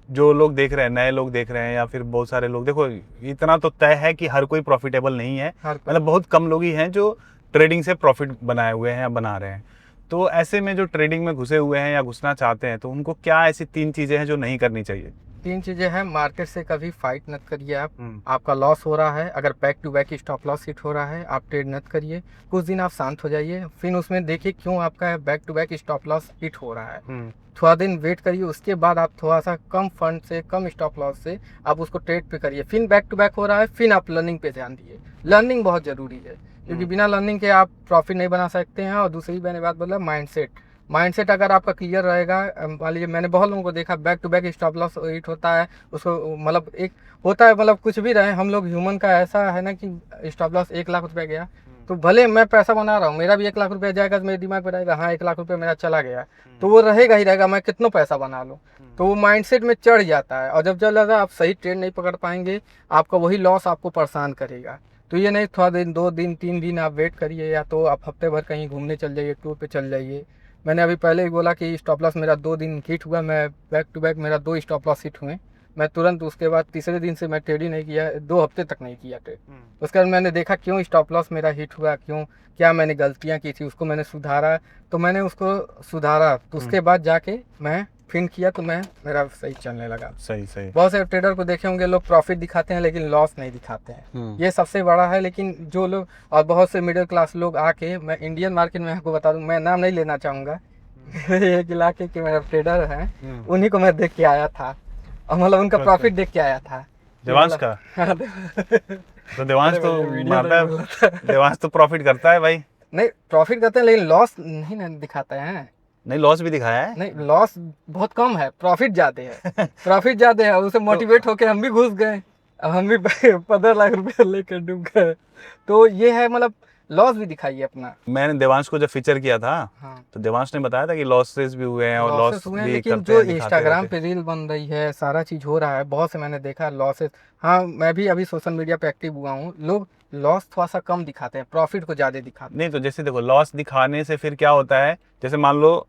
जो लोग देख रहे हैं, नए लोग देख रहे हैं या फिर बहुत सारे लोग, देखो इतना तो तय है कि हर कोई प्रॉफिटेबल नहीं है, मतलब बहुत कम लोग ही हैं जो ट्रेडिंग से प्रॉफिट बनाए हुए हैं या बना रहे हैं। तो ऐसे में जो ट्रेडिंग में घुसे हुए हैं या घुसना चाहते हैं, तो उनको क्या ऐसी 3 चीज़ें हैं जो नहीं करनी चाहिए? 3 चीज़ें हैं। मार्केट से कभी फाइट मत करिए आप। आपका लॉस हो रहा है, अगर back to back stop loss hit हो रहा है, आप ट्रेड मत करिए। कुछ दिन आप शांत हो जाइए, फिर उसमें देखिए क्यों आपका back to back stop loss hit हो रहा है। थोड़ा दिन वेट करिए, उसके बाद आप थोड़ा सा कम फंड से, कम स्टॉप लॉस से आप उसको ट्रेड पे करिए। फिर बैक टू बैक हो रहा है, फिर आप लर्निंग पे ध्यान दिए। लर्निंग बहुत ज़रूरी है, क्योंकि बिना लर्निंग के आप प्रॉफिट नहीं बना सकते हैं। और दूसरी मैंने बात बोला, माइंडसेट अगर आपका क्लियर रहेगा, मान लीजिए मैंने बहुत लोगों को देखा back to back stop loss hit होता है, उसको मतलब एक होता है, मतलब कुछ भी रहे, हम लोग ह्यूमन का ऐसा है ना कि स्टॉप लॉस 1 लाख रुपया गया, तो भले मैं पैसा बना रहा हूँ, मेरा भी 1 लाख रुपया जाएगा, तो मेरे दिमाग में रहेगा हाँ 1 लाख रुपया मेरा चला गया, तो वो रहेगा ही रहेगा, मैं कितना पैसा बना लूँ। तो वो माइंडसेट में चढ़ जाता है, और जब चल जाता है आप सही ट्रेड नहीं पकड़ पाएंगे, आपका वही लॉस आपको परेशान करेगा। तो ये नहीं, थोड़ा दिन, 2 दिन 3 दिन आप वेट करिए, या तो आप हफ्ते भर कहीं घूमने चल जाइए, टूर पे चल जाइए। मैंने अभी पहले ही बोला कि स्टॉप लॉस मेरा 2 दिन हिट हुआ, मैं बैक टू बैक मेरा 2 स्टॉप लॉस हिट हुए, मैं तुरंत उसके बाद तीसरे दिन से मैं ट्रेड ही नहीं किया, 2 हफ्ते तक नहीं किया ट्रेड। उसके बाद मैंने देखा क्यों स्टॉप लॉस मेरा हिट हुआ, क्यों, क्या मैंने गलतियां की थी, उसको मैंने सुधारा, तो मैंने उसको सुधारा, तो उसके बाद जाके मैं फिर किया, तो मैं मेरा सही चलने लगा। सही। बहुत से ट्रेडर को देखे होंगे, लोग प्रॉफिट दिखाते हैं लेकिन लॉस नहीं दिखाते हैं, ये सबसे बड़ा है। लेकिन जो लोग, और बहुत से मिडिल क्लास लोग आके, मैं इंडियन मार्केट में आपको बता दूं, मैं नाम नहीं लेना चाहूँगा, एक इलाके के मेरा ट्रेडर हैं, उन्हीं को मैं देख के आया था, और मतलब उनका प्रॉफिट देख के आया था। देवांश का? तो देवांश तो मारता है, देवांश तो प्रॉफिट करता है भाई। नहीं, प्रॉफिट करते हैं लेकिन लॉस नहीं ना दिखाते हैं। नहीं, लॉस भी दिखाया है। नहीं, लॉस बहुत कम है, प्रॉफिट ज्यादा है। प्रॉफिट ज्यादा है, उसे मोटिवेट होके हम भी घुस गए, अब हम भी 15 लाख रुपए लेकर डूब गए। तो ये है, मतलब लॉस भी दिखाइए अपना। मैंने देवांश को जब फीचर किया था, हाँ, तो देवांश ने बताया था कि लॉसेस भी हुए हैं और लॉस हुए हैं, भी लेकिन करते जो हैं, दिखाते इंस्टाग्राम रहते पे रील बन रही है, सारा चीज हो रहा है, बहुत से मैंने देखा लॉसेस। हाँ, मैं भी अभी सोशल मीडिया पे एक्टिव हुआ हूँ, लोग लॉस थोड़ा सा कम दिखाते हैं, प्रॉफिट को ज्यादा दिखाते हैं। नहीं, तो जैसे देखो, लॉस दिखाने से फिर क्या होता है, जैसे मान लो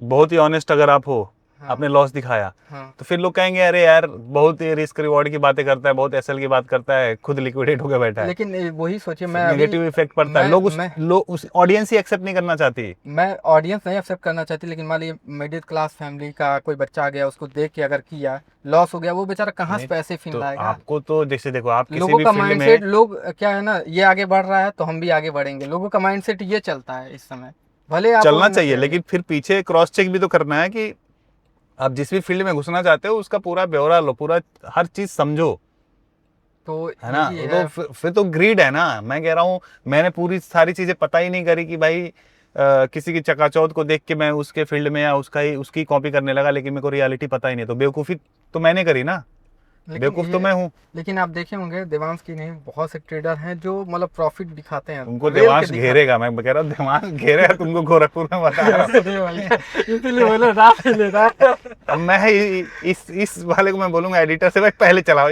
बहुत ही ऑनेस्ट अगर आप हो, हाँ, आपने लॉस दिखाया, हाँ, तो फिर लोग कहेंगे अरे यार बहुत ही रिस्क रिवॉर्ड की बातें करता है, बहुत एसएल की बात करता है, खुद लिक्विडेट होकर बैठा है। लेकिन वही सोचिए, मैं नेगेटिव इफेक्ट पड़ता है, लोग उस ऑडियंस ही एक्सेप्ट नहीं करना चाहती। मैं ऑडियंस नहीं एक्सेप्ट करना चाहती, लेकिन मान लीजिए मिडिल क्लास फैमिली का कोई बच्चा आ गया, उसको देख के अगर किया, लॉस हो गया, वो बेचारा कहाँ से पैसे फिर तो लाएगा। आपको तो जैसे देखो, आप किसी लोगों भी का फील्ड माइंडसेट, में, लोग क्या है ना, ये आगे बढ़ रहा है तो हम भी आगे बढ़ेंगे, लोगों का माइंडसेट ये चलता है इस समय। भले आप चलना चाहिए, लेकिन फिर पीछे क्रॉस चेक भी तो करना है कि आप जिस भी फील्ड में घुसना चाहते हो उसका पूरा ब्यौरा लो, पूरा हर चीज समझो, तो है ना। तो फिर तो ग्रीड है ना। मैं कह रहा हूँ, मैंने पूरी सारी चीजें पता ही नहीं करी कि भाई किसी की चकाचौंध को देख के मैं उसके फील्ड में या उसकी कॉपी करने लगा, लेकिन मेरे को रियलिटी पता ही नहीं, तो बेवकूफ़ी तो मैंने करी ना, बेवकूफ तो मैं हूँ। लेकिन आप देखे होंगे देवांश की नहीं, बहुत से ट्रेडर हैं जो मतलब प्रॉफिट दिखाते हैं, उनको देवांश घेरेगा। मैं कह रहा हूँ देवांश घेरेगा तुमको, गोरखपुर में बता रहा हूँ। इसलिए बोले रात ले रहा है। अब मैं इस वाले को मैं बोलूंगा एडिटर से, भाई पहले चलाओ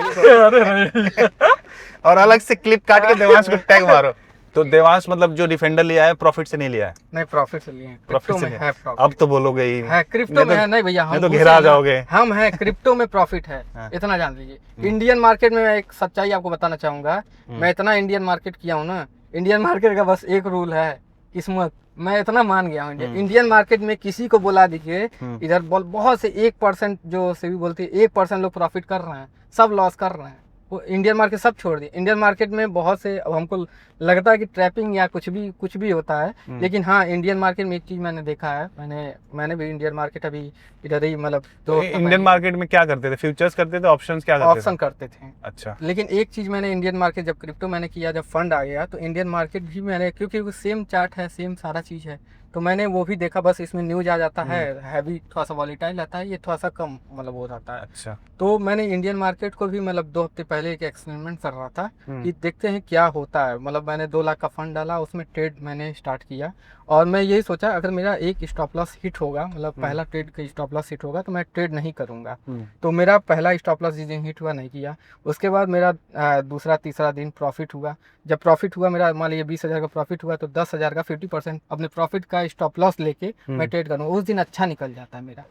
और अलग से क्लिप काट के देवांश को टैग मारो। तो देवांश मतलब जो डिफेंडर लिया है प्रॉफिट से नहीं लिया है? नहीं, प्रॉफिट से लिए हैं। प्रॉफिट से है प्रॉफिट। अब तो बोलोगे ही है, क्रिप्टो में है। नहीं भैया, हम तो घेरा जाओगे। हम हैं, क्रिप्टो में प्रॉफिट है, इतना जान लीजिए। इंडियन मार्केट में मैं एक सच्चाई आपको बताना चाहूंगा, मैं इतना इंडियन मार्केट किया हूँ ना, इंडियन मार्केट का बस एक रूल है, किस्मत। मैं इतना मान गया हूँ, इंडियन मार्केट में किसी को बुला दीजिए, इधर बहुत से 1% जो सेबी बोलती है, 1% लोग प्रॉफिट कर रहे हैं, सब लॉस कर रहे हैं। वो इंडियन मार्केट सब छोड़ दिए। इंडियन मार्केट में बहुत से, अब हमको लगता है कि ट्रैपिंग या कुछ भी होता है, लेकिन हाँ, इंडियन मार्केट में एक चीज मैंने देखा है, मैंने भी इंडियन मार्केट अभी इधर ही, मतलब तो इंडियन मार्केट में क्या करते थे? फ्यूचर्स करते थे, ऑप्शंस क्या करते थे? ऑप्शन करते थे। अच्छा। लेकिन एक चीज मैंने इंडियन मार्केट, जब क्रिप्टो मैंने किया, जब फंड आ गया, तो इंडियन मार्केट भी मैंने, क्योंकि वो सेम चार्ट है, सेम सारा चीज है, तो मैंने वो भी देखा, बस इसमें न्यूज आ जाता है हैवी, थोड़ा सा वॉलीटाइल रहता है, ये थोड़ा सा कम मतलब हो जाता है। अच्छा। तो मैंने इंडियन मार्केट को भी मतलब 2 हफ्ते पहले एक एक्सपेरिमेंट कर रहा था कि देखते हैं क्या होता है। मतलब मैंने 2 लाख का फंड डाला, उसमें ट्रेड मैंने स्टार्ट किया और मैं यही सोचा अगर मेरा एक स्टॉप लॉस हिट होगा, मतलब पहला ट्रेड का स्टॉप लॉस हिट होगा तो मैं ट्रेड नहीं करूंगा। तो मेरा पहला स्टॉप लॉस जिस दिन हिट हुआ नहीं किया, उसके बाद मेरा दूसरा तीसरा दिन प्रॉफिट हुआ। जब प्रॉफिट हुआ मेरा, मान लीजिए 20,000 का प्रॉफिट हुआ, तो 10,000 का 50% अपने प्रॉफिट का स्टॉप लॉस लेके मैं ट्रेड करूँगा, उस दिन अच्छा निकल जाता है मेरा।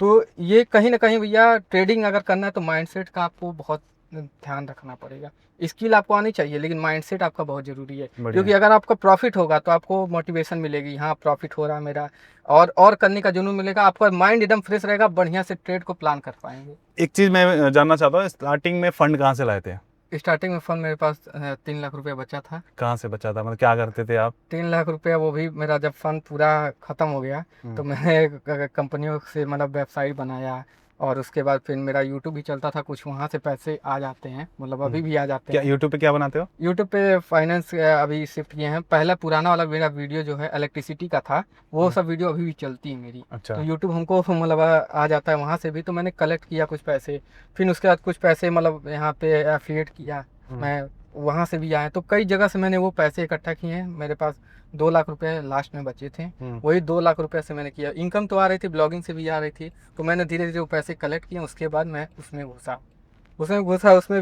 तो ये कहीं ना कहीं भैया, ट्रेडिंग अगर करना है तो माइंडसेट का आपको बहुत ध्यान रखना पड़ेगा। स्किल आपको आनी चाहिए लेकिन माइंडसेट आपका बहुत ज़रूरी है, क्योंकि अगर आपका प्रॉफिट होगा तो आपको मोटिवेशन मिलेगी, हाँ प्रॉफिट हो रहा है मेरा, और करने का जुनून मिलेगा, आपका माइंड एकदम फ्रेश रहेगा, बढ़िया से ट्रेड को प्लान कर पाएंगे। एक चीज़ मैं जानना चाहता हूँ, स्टार्टिंग में फंड कहाँ से लाए थे? स्टार्टिंग में फंड मेरे पास 3 लाख रुपया बचा था। कहाँ से बचा था, मतलब क्या करते थे आप? 3 लाख रुपया, वो भी मेरा जब फंड पूरा ख़त्म हो गया तो मैंने कंपनियों से मतलब वेबसाइट बनाया, और उसके बाद फिर मेरा यूट्यूब भी चलता था, कुछ वहाँ से पैसे आ जाते हैं, मतलब अभी भी आ जाते क्या हैं। यूट्यूब पे क्या बनाते हो? यूट्यूब पे फाइनेंस अभी शिफ्ट किए हैं, पहला पुराना वाला मेरा वीडियो जो है इलेक्ट्रिसिटी का था, वो सब वीडियो अभी भी चलती है मेरी। अच्छा। तो यूट्यूब हमको मतलब आ जाता है वहाँ से भी, तो मैंने कलेक्ट किया कुछ पैसे, फिर उसके बाद कुछ पैसे मतलब यहाँ पे एफिलिएट किया मैं, वहाँ से भी आए, तो कई जगह से मैंने वो पैसे इकट्ठा किए हैं। मेरे पास 2 लाख रुपए लास्ट में बचे थे, वही 2 लाख रुपए से मैंने किया। इनकम तो आ रही थी, ब्लॉगिंग से भी आ रही थी, तो मैंने धीरे धीरे वो पैसे कलेक्ट किए, उसके बाद मैं उसमें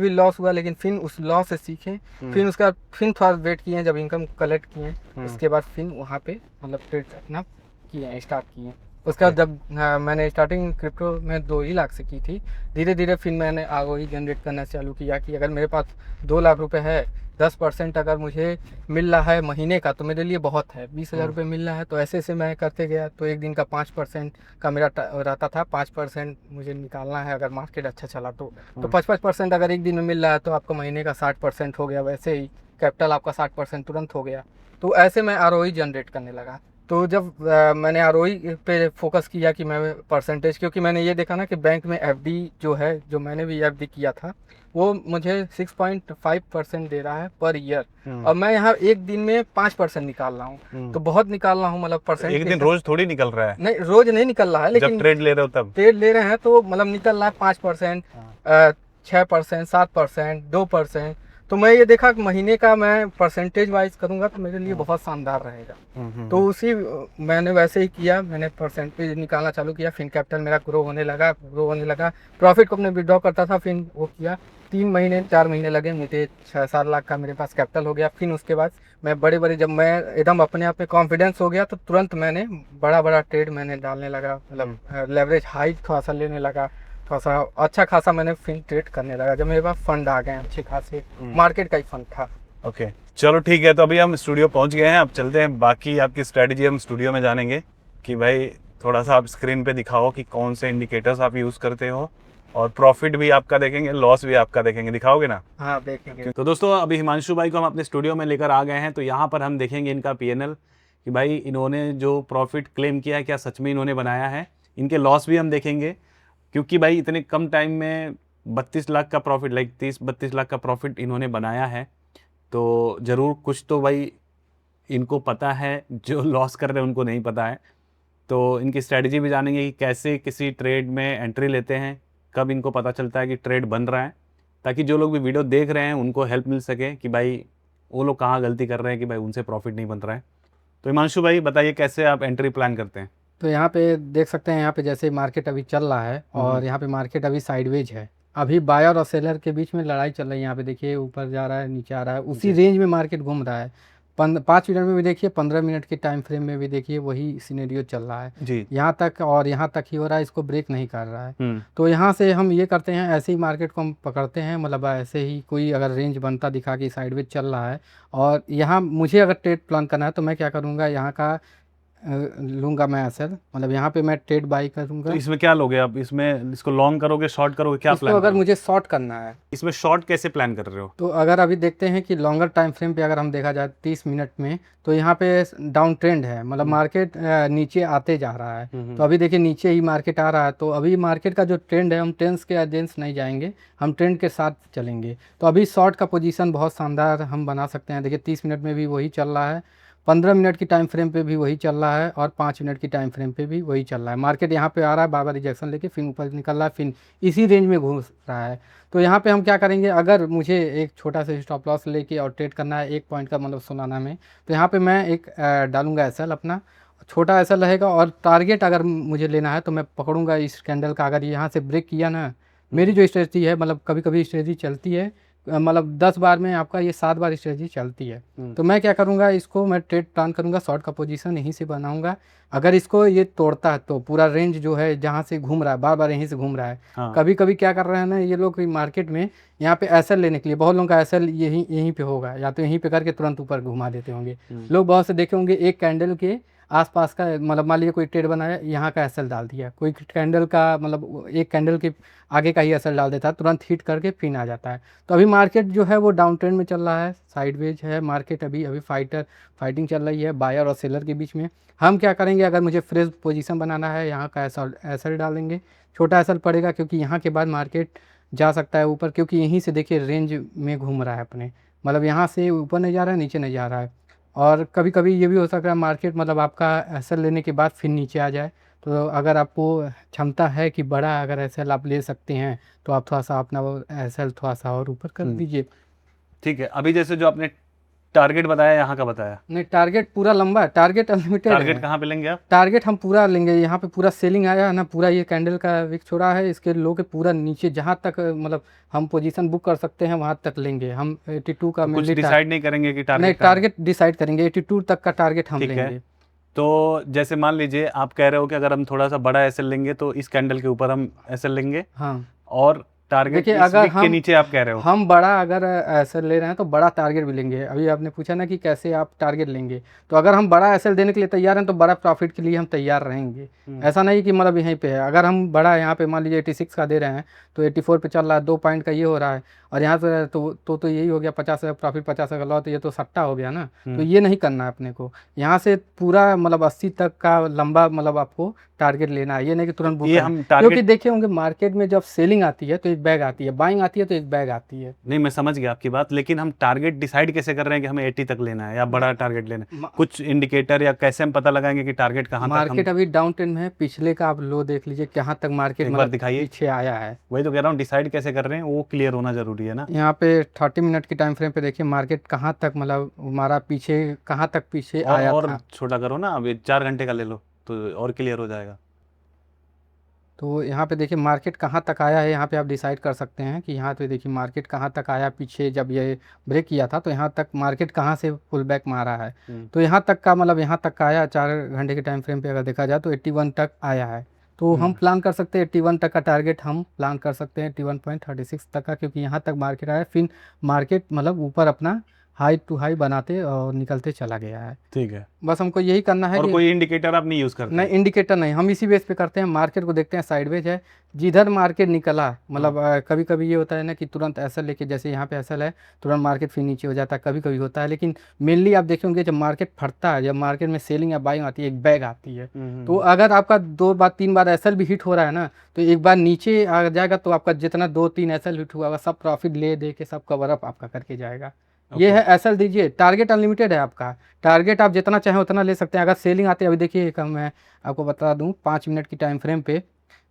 भी लॉस हुआ, लेकिन फिर उस लॉस से सीखे, फिर उसका फिर थोड़ा वेट किए, जब इनकम कलेक्ट किए उसके बाद फिर वहाँ पे मतलब ट्रेड अपना किए, स्टार्ट किए। उसके बाद जब मैंने स्टार्टिंग क्रिप्टो में 2 ही लाख से की थी, धीरे धीरे फिर मैंने आगे जनरेट करना चालू किया कि अगर मेरे पास 2 लाख रुपए है, 10% अगर मुझे मिल रहा है महीने का तो मेरे लिए बहुत है। 20,000 रुपये मिल रहा है, तो ऐसे से मैं करते गया, तो एक दिन का 5% का मेरा रहता था, 5% मुझे निकालना है अगर मार्केट अच्छा चला तो 5% अगर एक दिन में मिल रहा है तो आपका महीने का 60% हो गया। वैसे ही कैपिटल आपका 60% तुरंत हो गया। तो ऐसे मैं आरओई जनरेट करने लगा। तो जब मैंने आरओई पे फोकस किया कि मैं परसेंटेज, क्योंकि मैंने ये देखा ना कि बैंक में एफडी जो है, जो मैंने भी एफडी किया था, वो मुझे 6.5% दे रहा है पर ईयर, और मैं यहाँ एक दिन में 5% निकाल रहा हूँ, तो बहुत निकाल रहा हूँ मतलब परसेंट। एक दिन रोज थोड़ी निकल रहा है? नहीं, रोज नहीं निकल रहा है, लेकिन जब ट्रेड ले रहे हो तब ट्रेड ले रहे हैं तो मतलब निकल रहा है 5%, 6%, 7%, 2%। तो मैं ये देखा कि महीने का मैं परसेंटेज वाइज करूंगा तो मेरे लिए बहुत शानदार रहेगा। तो उसी मैंने वैसे ही किया, मैंने परसेंटेज निकालना चालू किया, फिर कैपिटल मेरा ग्रो होने लगा। प्रॉफिट को अपने विड्रॉ करता था, फिर वो किया, 3 महीने 4 महीने लगे मुझे, 6-7 लाख का मेरे पास कैपिटल हो गया। फिर उसके बाद मैं बड़े जब मैं एकदम अपने आप पे कॉन्फिडेंस हो गया तो तुरंत मैंने बड़ा ट्रेड मैंने डालने लगा, मतलब लेवरेज हाई थोड़ा सा लेने लगा, थोड़ा सा अच्छा खासा मैंने फिर ट्रेड करने लगा जब मेरे पास फंड आ गए अच्छे खासे, मार्केट का ही फंड था। ओके, चलो ठीक है। तो अभी हम स्टूडियो पहुंच गए हैं, अब चलते हैं, बाकी आपकी स्ट्रेटजी हम स्टूडियो में जानेंगे कि भाई थोड़ा सा आप स्क्रीन पे दिखाओ कि कौन से इंडिकेटर्स आप यूज़ करते हो, और प्रॉफिट भी आपका देखेंगे, लॉस भी आपका देखेंगे, दिखाओगे ना? हाँ देखेंगे। तो दोस्तों अभी हिमांशु भाई को हम अपने स्टूडियो में लेकर आ गए हैं, तो यहाँ पर हम देखेंगे इनका पीएनएल कि भाई इन्होंने जो प्रॉफिट क्लेम किया है क्या सच में इन्होंने बनाया है। इनके लॉस भी हम देखेंगे, क्योंकि भाई इतने कम टाइम में 32 लाख का प्रॉफिट, लाइक 30-32 लाख का प्रॉफिट इन्होंने बनाया है, तो ज़रूर कुछ तो भाई इनको पता है, जो लॉस कर रहे हैं उनको नहीं पता है। तो इनकी स्ट्रेटजी भी जानेंगे कि कैसे किसी ट्रेड में एंट्री लेते हैं, कब इनको पता चलता है कि ट्रेड बन रहा है, ताकि जो लोग भी वीडियो देख रहे हैं उनको हेल्प मिल सके कि भाई वो लोग कहाँ गलती कर रहे हैं कि भाई उनसे प्रॉफिट नहीं बन रहा है। तो हिमांशु भाई बताइए कैसे आप एंट्री प्लान करते हैं? तो यहाँ पे देख सकते हैं, यहाँ पे जैसे मार्केट अभी चल रहा है और यहाँ पे मार्केट अभी साइडवेज है, अभी बायर और सेलर के बीच में लड़ाई चल रही है। यहाँ पे देखिए ऊपर जा रहा है, नीचे आ रहा है, उसी रेंज में मार्केट घूम रहा है। 5 मिनट में भी देखिए, 15 मिनट के टाइम फ्रेम में भी देखिए, वही सिनेरियो चल रहा है जी। यहाँ तक, और यहाँ तक ही हो रहा है, इसको ब्रेक नहीं कर रहा है। तो यहाँ से हम ये करते हैं, ऐसे ही मार्केट को हम पकड़ते हैं, मतलब ऐसे ही कोई अगर रेंज बनता दिखा कि साइडवेज चल रहा है, और यहाँ मुझे अगर ट्रेड प्लान करना है तो मैं क्या करूँगा, यहाँ का लूँगा मैं एसेल, मतलब यहाँ पे मैं ट्रेड बाई करूँगा। तो इसमें क्या लोगे आप? इसमें इसको लॉन्ग करोगे, शॉर्ट करोगे, क्या इसको प्लान अगर करोगे? मुझे शॉर्ट करना है, इसमें शॉर्ट कैसे प्लान कर रहे हो? तो अगर अभी देखते हैं कि लॉन्गर टाइम फ्रेम पे अगर हम देखा जाए 30 मिनट में, तो यहाँ पे डाउन ट्रेंड है, मतलब मार्केट नीचे आते जा रहा है। तो अभी देखिए नीचे ही मार्केट आ रहा है, तो अभी मार्केट का जो ट्रेंड है, हम ट्रेंड्स के अगेंस्ट नहीं जाएंगे, हम ट्रेंड के साथ चलेंगे। तो अभी शॉर्ट का पोजीशन बहुत शानदार हम बना सकते हैं। देखिए 30 मिनट में भी वही चल रहा है, 15 मिनट की टाइम फ्रेम पे भी वही चल रहा है और 5 मिनट की टाइम फ्रेम पे भी वही चल रहा है। मार्केट यहाँ पे आ रहा है, बार बार रिजेक्शन लेके फिर ऊपर निकल रहा है, फिर इसी रेंज में घूम रहा है। तो यहाँ पे हम क्या करेंगे, अगर मुझे एक छोटा सा स्टॉप लॉस लेके और ट्रेड करना है 1 पॉइंट का मतलब सोनाना में, तो यहाँ पे मैं एक डालूंगा एसएल अपना, छोटा एसएल रहेगा। और टारगेट अगर मुझे लेना है तो मैं पकड़ूंगा इस कैंडल का, अगर यहाँ से ब्रेक किया ना, मेरी जो स्ट्रेटजी है, मतलब कभी कभी स्ट्रेटजी चलती है, मतलब 10 बार में आपका ये 7 बार स्ट्रेटजी चलती है। तो मैं क्या करूँगा, इसको मैं ट्रेड प्लान करूँगा, शॉर्ट का पोजीशन यहीं से बनाऊंगा। अगर इसको ये तोड़ता है तो पूरा रेंज जो है जहाँ से घूम रहा है, बार बार यहीं से घूम रहा है। हाँ। कभी कभी क्या कर रहे हैं ना ये लोग मार्केट में, यहाँ पे एसएल लेने के लिए बहुत लोगों का एसएल यहीं यहीं पे होगा, या तो यहीं पे करके तुरंत ऊपर घुमा देते होंगे। लोग बहुत से देखे होंगे एक कैंडल के आसपास का, मतलब मान लीजिए कोई ट्रेड बनाया, यहाँ का एसएल डाल दिया, कोई कैंडल का मतलब एक कैंडल के आगे का ही एसएल डाल देता है, तुरंत हिट करके फिर आ जाता है। तो अभी मार्केट जो है वो डाउन ट्रेंड में चल रहा है, साइडवेज है मार्केट, अभी अभी फाइटिंग चल रही है बायर और सेलर के बीच में। हम क्या करेंगे, अगर मुझे फ्रेश पोजीशन बनाना है, यहाँ का एसएल डालेंगे, छोटा एसएल पड़ेगा, क्योंकि यहाँ के बाद मार्केट जा सकता है ऊपर, क्योंकि यहीं से देखिए रेंज में घूम रहा है अपने, मतलब यहाँ से ऊपर नहीं जा रहा है, नीचे नहीं जा रहा है। और कभी कभी ये भी हो सकता है मार्केट मतलब आपका एसएल लेने के बाद फिर नीचे आ जाए। तो अगर आपको क्षमता है कि बड़ा अगर एसएल आप ले सकते हैं, तो आप थोड़ा सा अपना वो एसएल थोड़ा सा और ऊपर कर दीजिए। ठीक है, अभी जैसे जो आपने टारगेट बताया, यहाँ का बताया, नहीं, टारगेट पूरा लंबा है, टारगेट अनलिमिटेड है। टारगेट कहाँ पे लेंगे आप? टारगेट हम पूरा लेंगे, यहाँ पे पूरा सेलिंग आया है ना, पूरा ये कैंडल का विक छोड़ा है, इसके लो के पूरा नीचे जहाँ तक मतलब हम पोजीशन बुक कर सकते हैं वहाँ तक लेंगे हम। 82 का तो कुछ मेनली डिसाइड नहीं करेंगे कि नहीं, टारगेट टारगेट डिसाइड करेंगे, 82 तक का टारगेट हम ठीक है। लेंगे। तो जैसे मान लीजिए आप कह रहे हो कि अगर हम थोड़ा सा बड़ा एसएल लेंगे तो इस कैंडल के ऊपर हम एसएल लेंगे, हाँ, और टारगेट देखिए इस अगर वीक के नीचे आप कह रहे हो। हम बड़ा अगर एसएल ले रहे हैं तो बड़ा टारगेट भी लेंगे। अभी आपने पूछा ना कि कैसे आप टारगेट लेंगे, तो अगर हम बड़ा एसएल देने के लिए तैयार हैं तो बड़ा प्रॉफिट के लिए हम तैयार रहेंगे। ऐसा नहीं कि मतलब यहीं पे है, अगर हम बड़ा यहाँ पे मान लीजिए 86 का दे रहे हैं तो 84 पे चल रहा है, 2 पॉइंट का ये हो रहा है, और यहाँ से तो यही हो गया 50 का प्रॉफिट, 50 का लॉस, तो ये तो सट्टा हो गया ना। तो ये नहीं करना है अपने को, यहाँ से पूरा मतलब 80 तक का लंबा मतलब आपको टारगेट लेना है, ये नहीं कि तुरंत बुक ये करना। हम क्योंकि टारगेट, देखे होंगे मार्केट में जब सेलिंग आती है तो एक बैग आती है, बाइंग आती है तो एक बैग आती है। नहीं मैं समझ गया आपकी बात, लेकिन हम टारगेट डिसाइड कैसे कर रहे हैं कि हमें 80 तक लेना है या बड़ा टारगेट लेना है? कुछ इंडिकेटर या कैसे हम पता लगाएंगे कि टारगेट कहाँ तक हम? मार्केट अभी डाउन ट्रेंड में है, पिछले का आप लो देख लीजिए कहाँ तक मार्केट एक बार मतलब दिखाइए। पीछे आया है। वही तो कह रहा हूँ, डिसाइड कैसे कर रहे हैं वो क्लियर होना जरूरी है ना। यहाँ पे 30 मिनट की टाइम फ्रेम पे देखिए मार्केट कहाँ तक मतलब हमारा पीछे कहाँ तक पीछे आया और था। छोटा करो ना, अभी 4 घंटे का ले लो तो और क्लियर हो जाएगा। तो यहाँ पे देखिए मार्केट कहाँ तक आया है, यहाँ पे आप डिसाइड कर सकते हैं कि यहाँ पे देखिए मार्केट कहाँ तक आया पीछे, जब ये ब्रेक किया था तो यहाँ तक मार्केट कहाँ से पुल बैक मारा है। तो यहाँ तक का मतलब यहाँ तक का आया, 4 घंटे के टाइम फ्रेम पे अगर देखा जाए तो 81 तक आया है। तो हम प्लान कर सकते हैं 81 तक का टारगेट हम प्लान कर सकते हैं, 81.36 तक का, क्योंकि यहाँ तक मार्केट आया, फिर मार्केट मतलब ऊपर अपना हाई टू हाई बनाते और निकलते चला गया है। ठीक है, बस हमको यही करना है और कि कोई इंडिकेटर आप नहीं यूज करते? नहीं, इंडिकेटर नहीं, हम इसी बेस पे करते हैं, मार्केट को देखते हैं, साइडवेज है, जिधर मार्केट निकला मतलब कभी कभी ये होता है ना कि तुरंत एसएल लेके, जैसे यहाँ पे एसएल है तुरंत मार्केट फिर नीचे हो जाता है, कभी कभी होता है। लेकिन मेनली आप देखेंगे जब मार्केट फटता है, जब मार्केट में सेलिंग या बाइंग आती है, एक बैग आती है। तो अगर आपका 2 बार 3 बार एसएल भी हिट हो रहा है ना, तो एक बार नीचे आ जाएगा तो आपका जितना 2-3 एसएल हिट हुआ सब प्रॉफिट ले दे के सब कवर अप आपका करके जाएगा। ये है एसएल दीजिए, टारगेट अनलिमिटेड है आपका, टारगेट आप जितना चाहें उतना ले सकते हैं। अगर सेलिंग आती है, अभी देखिए एक मैं आपको बता दूं 5 मिनट की टाइम फ्रेम पे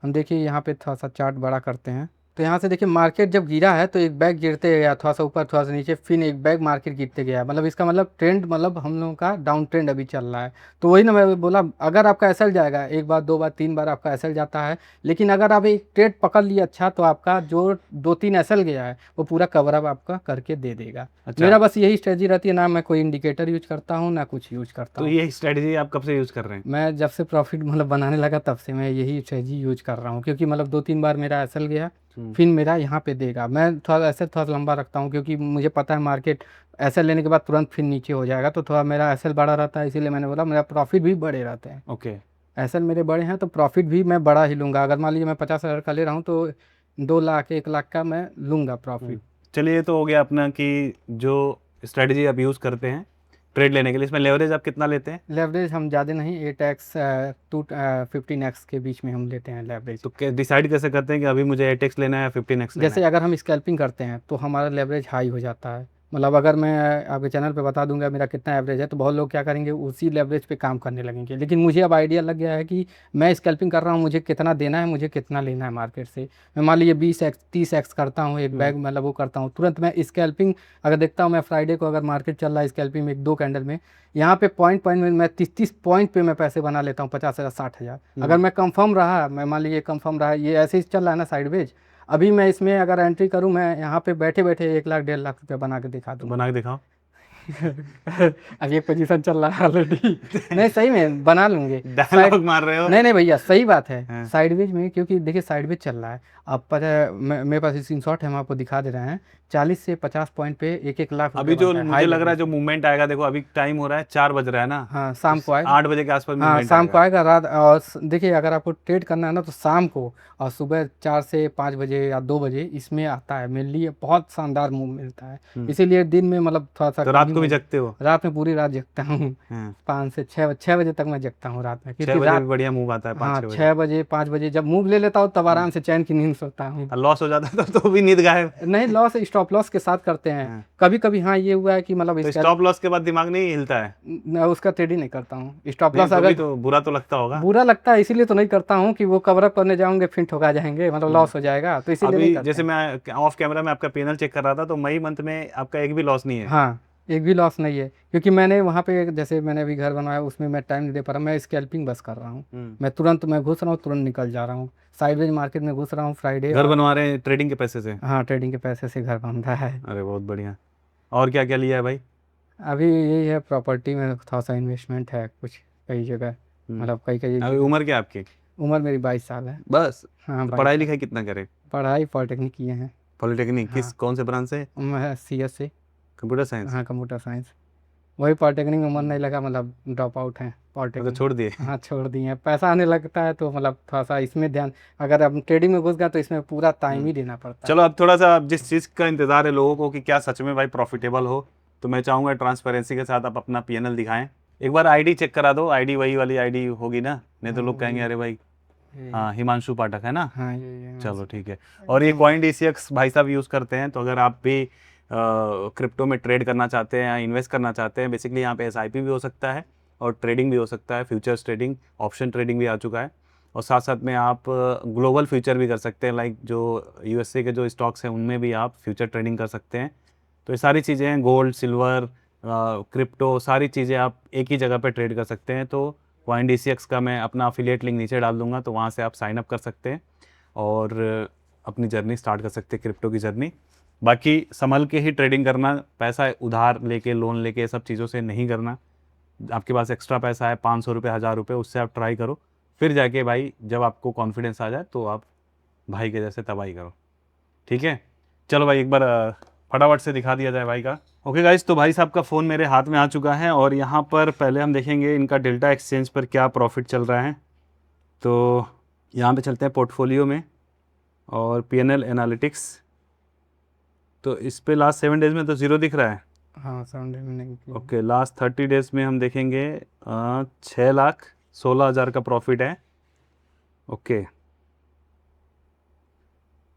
हम देखिए यहाँ पे थोड़ा सा चार्ट बड़ा करते हैं, तो यहाँ से देखिए मार्केट जब गिरा है तो एक बैग गिरते गया, थोड़ा सा ऊपर थोड़ा सा नीचे, फिर एक बैग मार्केट गिरते गया, मतलब इसका मतलब ट्रेंड मतलब हम लोगों का डाउन ट्रेंड अभी चल रहा है। तो वही ना मैं बोला, अगर आपका एसएल जाएगा 1 बार 2 बार 3 बार आपका एसएल जाता है, लेकिन अगर आप एक ट्रेड पकड़ लिए अच्छा, तो आपका जो 2-3 एसएल गया है वो पूरा कवर अप आपका करके दे देगा। अच्छा। मेरा बस यही स्ट्रेटजी रहती है, ना मैं कोई इंडिकेटर यूज करता हूँ ना कुछ यूज करता तो हूँ। ये स्ट्रेटजी आप कब से यूज कर रहे हैं? मैं जब से प्रॉफिट मतलब बनाने लगा तब से मैं यही स्ट्रेटजी यूज कर रहा हूँ, क्योंकि मतलब 2-3 बार मेरा एसएल गया, फिर मेरा यहाँ पे देगा। मैं थोड़ा ऐसे थोड़ा लंबा रखता हूँ, क्योंकि मुझे पता है मार्केट एसएल लेने के बाद तुरंत फिर नीचे हो जाएगा, तो थोड़ा मेरा एसएल बड़ा रहता है, इसीलिए मैंने बोला मेरा प्रॉफिट भी बड़े रहते हैं। ओके। एसएल मेरे बड़े हैं तो प्रॉफिट भी मैं बड़ा ही लूँगा। अगर मान लीजिए मैं 50,000 का ले रहा हूँ तो 2 लाख 1 लाख का मैं लूँगा प्रॉफिट। चलिए, ये तो हो गया अपना कि जो स्ट्रेटजी आप यूज़ करते हैं ट्रेड लेने के लिए, इसमें लेवरेज आप कितना लेते हैं? लेवरेज हम ज़्यादा नहीं, 8x टू 15x के बीच में हम लेते हैं लेवरेज। तो डिसाइड कैसे करते हैं कि अभी मुझे 8x लेना है या 15x लेना जैसे है? अगर हम स्कैल्पिंग करते हैं तो हमारा लेवरेज हाई हो जाता है, मतलब अगर मैं आपके चैनल पे बता दूंगा मेरा कितना एवरेज है, तो बहुत लोग क्या करेंगे, उसी लेवरेज पे काम करने लगेंगे। लेकिन मुझे अब आइडिया लग गया है कि मैं स्कैल्पिंग कर रहा हूँ, मुझे कितना देना है, मुझे कितना लेना है मार्केट से। मैं मान लीजिए 20x 30x करता हूँ एक बैग, मतलब वो करता हूँ तुरंत मैं स्कैल्पिंग। अगर देखता हूँ मैं फ्राइडे को अगर मार्केट चल रहा है स्कैल्पिंग में 1-2 कैंडल में, यहाँ पे पॉइंट पॉइंट में मैं 30 पॉइंट पे मैं पैसे बना लेता हूँ, 50,000 60,000। अगर मैं कंफर्म रहा, मैं मान लीजिए कंफर्म रहा, ये ऐसे ही चल रहा है ना साइडवेज, अभी मैं इसमें अगर एंट्री करूं, मैं यहाँ पे बैठे बैठे 1 लाख 1.5 लाख रुपया बना के दिखा दूंगा। बना के दिखाओ। अब ये पोजीशन चल रहा है ऑलरेडी। नहीं सही में बना लूंगे। साइड डायलॉग मार रहे हो। नहीं नहीं भैया सही बात है। हाँ। साइडवेज में, क्योंकि देखिए साइडवेज चल रहा है। अब पता है मेरे पास स्क्रीनशॉट है, हम आपको दिखा दे रहे हैं। 40 से 50 पॉइंट पे 1-1 लाख अभी रुपया जो बनता है मुझे हाई लग रहा है लेवरेज जो पे। मूवमेंट आएगा, देखो अभी टाइम हो रहा है 4 बज रहा है ना, हाँ शाम को आएगा। 8 बजे के आसपास हाँ मूवमेंट शाम को आएगा। आएगा रात। और देखिए अगर आपको ट्रेड करना है ना तो शाम को, और सुबह 4 से 5 बजे या 2 बजे इसमें आता है मेरे लिए, बहुत शानदार मूव मिलता है। इसीलिए दिन में मतलब थोड़ा सा तो कम रात ही को भी मूव। जगते हो? रात में पूरी रात जगता हूँ। हाँ। 5 से 6 बजे तक मैं जगता हूँ रात में, 6 क्योंकि बजे भी रात। बढ़िया मूव आता है, 5 हाँ 6 बजे। 6 बजे 5 बजे जब मूव ले लेता हूँ तब आराम से चैन की नींद सोता हूँ। लॉस हो जाता है तो भी नींद गायब। नहीं लॉस स्टॉप लॉस के साथ करते हैं। हाँ। कभी कभी हाँ ये हुआ है कि मतलब तो इसका स्टॉप लॉस के बाद दिमाग नहीं हिलता है? मैं उसका ट्रेडिंग नहीं करता हूँ स्टॉप नहीं लॉस। तो भी अगर तो बुरा तो लगता होगा। बुरा लगता है इसीलिए तो नहीं करता हूँ कि वो कवर अप करने जाऊंगे फिर ठुका जाएंगे, मतलब लॉस हो जाएगा, तो इसीलिए नहीं अभी करते जैसे हैं। मैं ऑफ कैमरा में आपका पीएनएल चेक कर रहा था, तो मई मंथ में आपका एक भी लॉस नहीं है। हाँ एक भी लॉस नहीं है, क्योंकि मैंने वहाँ पे जैसे मैंने अभी घर बनवाया उसमें मैं टाइम नहीं दे पा रहा, मैं स्कैल्पिंग बस कर रहा हूँ। मैं तुरंत मैं घुस रहा हूँ तुरंत निकल जा रहा हूँ। साइडवेज मार्केट में घुस रहा हूँ फ्राइडे घर और। बनवा रहे हैं ट्रेडिंग के पैसे से? हाँ ट्रेडिंग के पैसे से घर बन रहा है। अरे बहुत बढ़िया। और क्या क्या लिया है भाई? अभी यही है, प्रॉपर्टी में थोड़ा सा इन्वेस्टमेंट है कुछ, कई जगह, मतलब कई कई अभी जगह। उम्र क्या है आपकी? उम्र मेरी 22 साल है। बस। हाँ तो 22 पढ़ाई साल लिखाई कितना करे? पढ़ाई पॉलिटेक्निक किए हैं। पॉलिटेक्निक किस हाँ कौन से ब्रांच से? मैं CS से। Computer science? हाँ कंप्यूटर साइंस। वही पॉलिटेक्निक में मन नहीं लगा, मतलब ड्रॉप आउट है तो पॉलिटेक्निक। छोड़ दिए? हाँ छोड़ दिए हैं, पैसा आने लगता है तो मतलब थोड़ा सा इसमें ध्यान। अगर अब ट्रेडिंग में घुस गया तो इसमें पूरा टाइम ही देना पड़ता है। चलो अब थोड़ा सा, अब जिस चीज़ का इंतजार है लोगों को कि क्या सच में भाई प्रॉफिटेबल हो, तो मैं चाहूँगा ट्रांसपेरेंसी के साथ आप अपना पीएनएल दिखाएं। एक बार आईडी चेक करा दो, आईडी वही वाली आईडी होगी ना, नहीं तो लोग कहेंगे अरे भाई। हाँ हिमांशु पाठक है ना? हाँ ये चलो ठीक है। और ये कॉइन DCX भाई साहब यूज़ करते हैं, तो अगर आप भी क्रिप्टो में ट्रेड करना चाहते हैं या इन्वेस्ट करना चाहते हैं, बेसिकली यहाँ पे SIP भी हो सकता है और ट्रेडिंग भी हो सकता है, फ्यूचर्स ट्रेडिंग, ऑप्शन ट्रेडिंग भी आ चुका है। और साथ साथ में आप ग्लोबल फ्यूचर भी कर सकते हैं, लाइक जो USA के जो स्टॉक्स हैं उनमें भी आप फ्यूचर ट्रेडिंग कर सकते हैं। तो ये सारी चीज़ें हैं, गोल्ड सिल्वर क्रिप्टो, सारी चीज़ें आप एक ही जगह पे ट्रेड कर सकते हैं। तो कॉइन DCX का मैं अपना अफिलिएट लिंक नीचे डाल दूंगा, तो वहाँ से आप साइन अप कर सकते हैं और अपनी जर्नी स्टार्ट कर सकते हैं, क्रिप्टो की जर्नी। बाकी संभल के ही ट्रेडिंग करना, पैसा उधार लेके लोन लेके ये सब चीज़ों से नहीं करना। आपके पास एक्स्ट्रा पैसा है 500 रुपये 1000 रुपये, उससे आप ट्राई करो, फिर जाके भाई जब आपको कॉन्फिडेंस आ जाए तो आप भाई के जैसे तबाही करो। ठीक है, चलो भाई एक बार फटाफट से दिखा दिया जाए भाई का। ओके गाइस, तो भाई साहब का फ़ोन मेरे हाथ में आ चुका है और यहाँ पर पहले हम देखेंगे इनका डेल्टा एक्सचेंज पर क्या प्रॉफिट चल रहा है। तो यहाँ पे चलते हैं पोर्टफोलियो में और PNL एनालिटिक्स। तो इस पे लास्ट 7 डेज़ में तो ज़ीरो दिख रहा है। हाँ संडे में नहीं किया। ओके, लास्ट 30 डेज़ में हम देखेंगे 6,16,000 का प्रॉफिट है। ओके,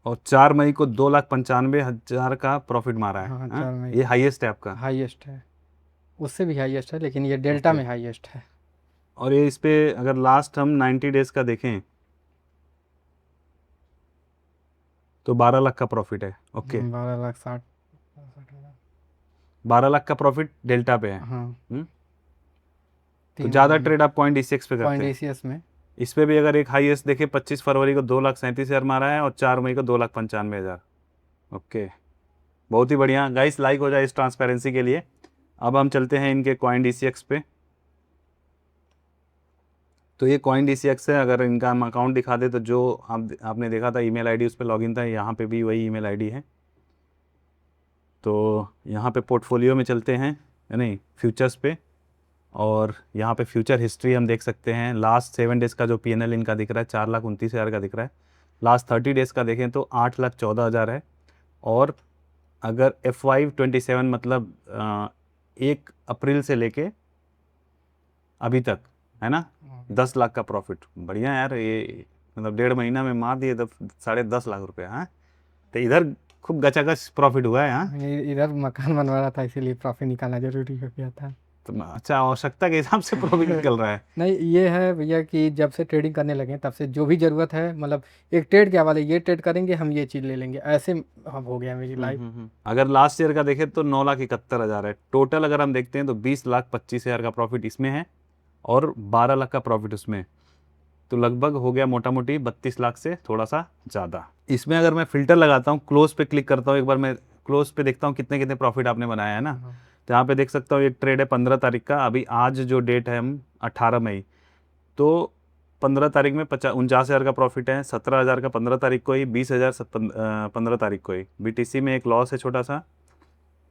और 4 मई को 2,95,000 का प्रॉफिट मारा है। हाँ हाँ? 4 मई ये हाईएस्ट है आपका। हाईएस्ट है, उससे भी हाईएस्ट है, लेकिन ये डेल्टा ओके। में हाईएस्ट है। और ये इस पे अगर लास्ट हम 90 डेज़ का देखें तो 12 लाख का प्रॉफिट है। ओके, 12,60,000। 12 लाख का प्रॉफिट डेल्टा पे है। हाँ तो 3 ज़्यादा महीने ट्रेड आप कॉइन DCX पे करते कॉइन हैं। DCS में। इस पे भी अगर एक हाईएस्ट देखें 25 फरवरी को 2,37,000 मारा है और 4 मई को 2,95,000। ओके, बहुत ही बढ़िया गाइस, लाइक हो जाए इस ट्रांसपेरेंसी के लिए। अब हम चलते हैं इनके कॉइन DCX पे। तो ये कॉइन DCX है, अगर इनका हम अकाउंट दिखा दे तो जो आपने देखा था ईमेल आईडी उस पर लॉगिन था, यहाँ पे भी वही ईमेल आईडी है। तो यहाँ पे पोर्टफोलियो में चलते हैं, नहीं फ्यूचर्स पे, और यहाँ पे फ्यूचर हिस्ट्री हम देख सकते हैं। लास्ट 7 डेज़ का जो PNL इनका दिख रहा है 4,29,000 का दिख रहा है। लास्ट 30 डेज़ का देखें तो 8,14,000 है। और अगर FY27 मतलब 1 अप्रैल से लेके अभी तक है ना, 10 लाख का प्रॉफिट। बढ़िया यार, ये मतलब 1.5 महीना में मार दिए 10.5 लाख रुपये। हाँ, तो इधर खूब गचागच प्रॉफिट हुआ है। हाँ, इधर मकान बनवा रहा था इसीलिए प्रॉफिट निकालना जरूरी हो गया था। तो अच्छा, आवश्यकता के हिसाब से प्रॉफिट निकल रहा है। नहीं, ये है भैया कि जब से ट्रेडिंग करने लगे तब से जो भी ज़रूरत है, मतलब एक ट्रेड क्या वाले ये ट्रेड करेंगे, हम ये चीज़ ले लेंगे, ऐसे अब हो गया मेरी लाइफ। अगर लास्ट ईयर का देखें तो 9,71,000 है टोटल। अगर हम देखते हैं तो 20,25,000 का प्रॉफिट इसमें है और 12 लाख का प्रॉफिट उसमें, तो लगभग हो गया मोटा मोटी 32 लाख से थोड़ा सा ज़्यादा। इसमें अगर मैं फिल्टर लगाता हूँ, क्लोज पे क्लिक करता हूँ, एक बार मैं क्लोज पे देखता हूँ कितने कितने प्रॉफिट आपने बनाया है ना। तो यहाँ पे देख सकता हूँ एक ट्रेड है 15 तारीख का, अभी आज जो डेट है हम 18 मई, तो 15 तारीख में 49,000 का प्रॉफिट है, 17,000 का 15 तारीख को ही, 20,000 15 तारीख को ही। बीटीसी में एक लॉस है छोटा सा,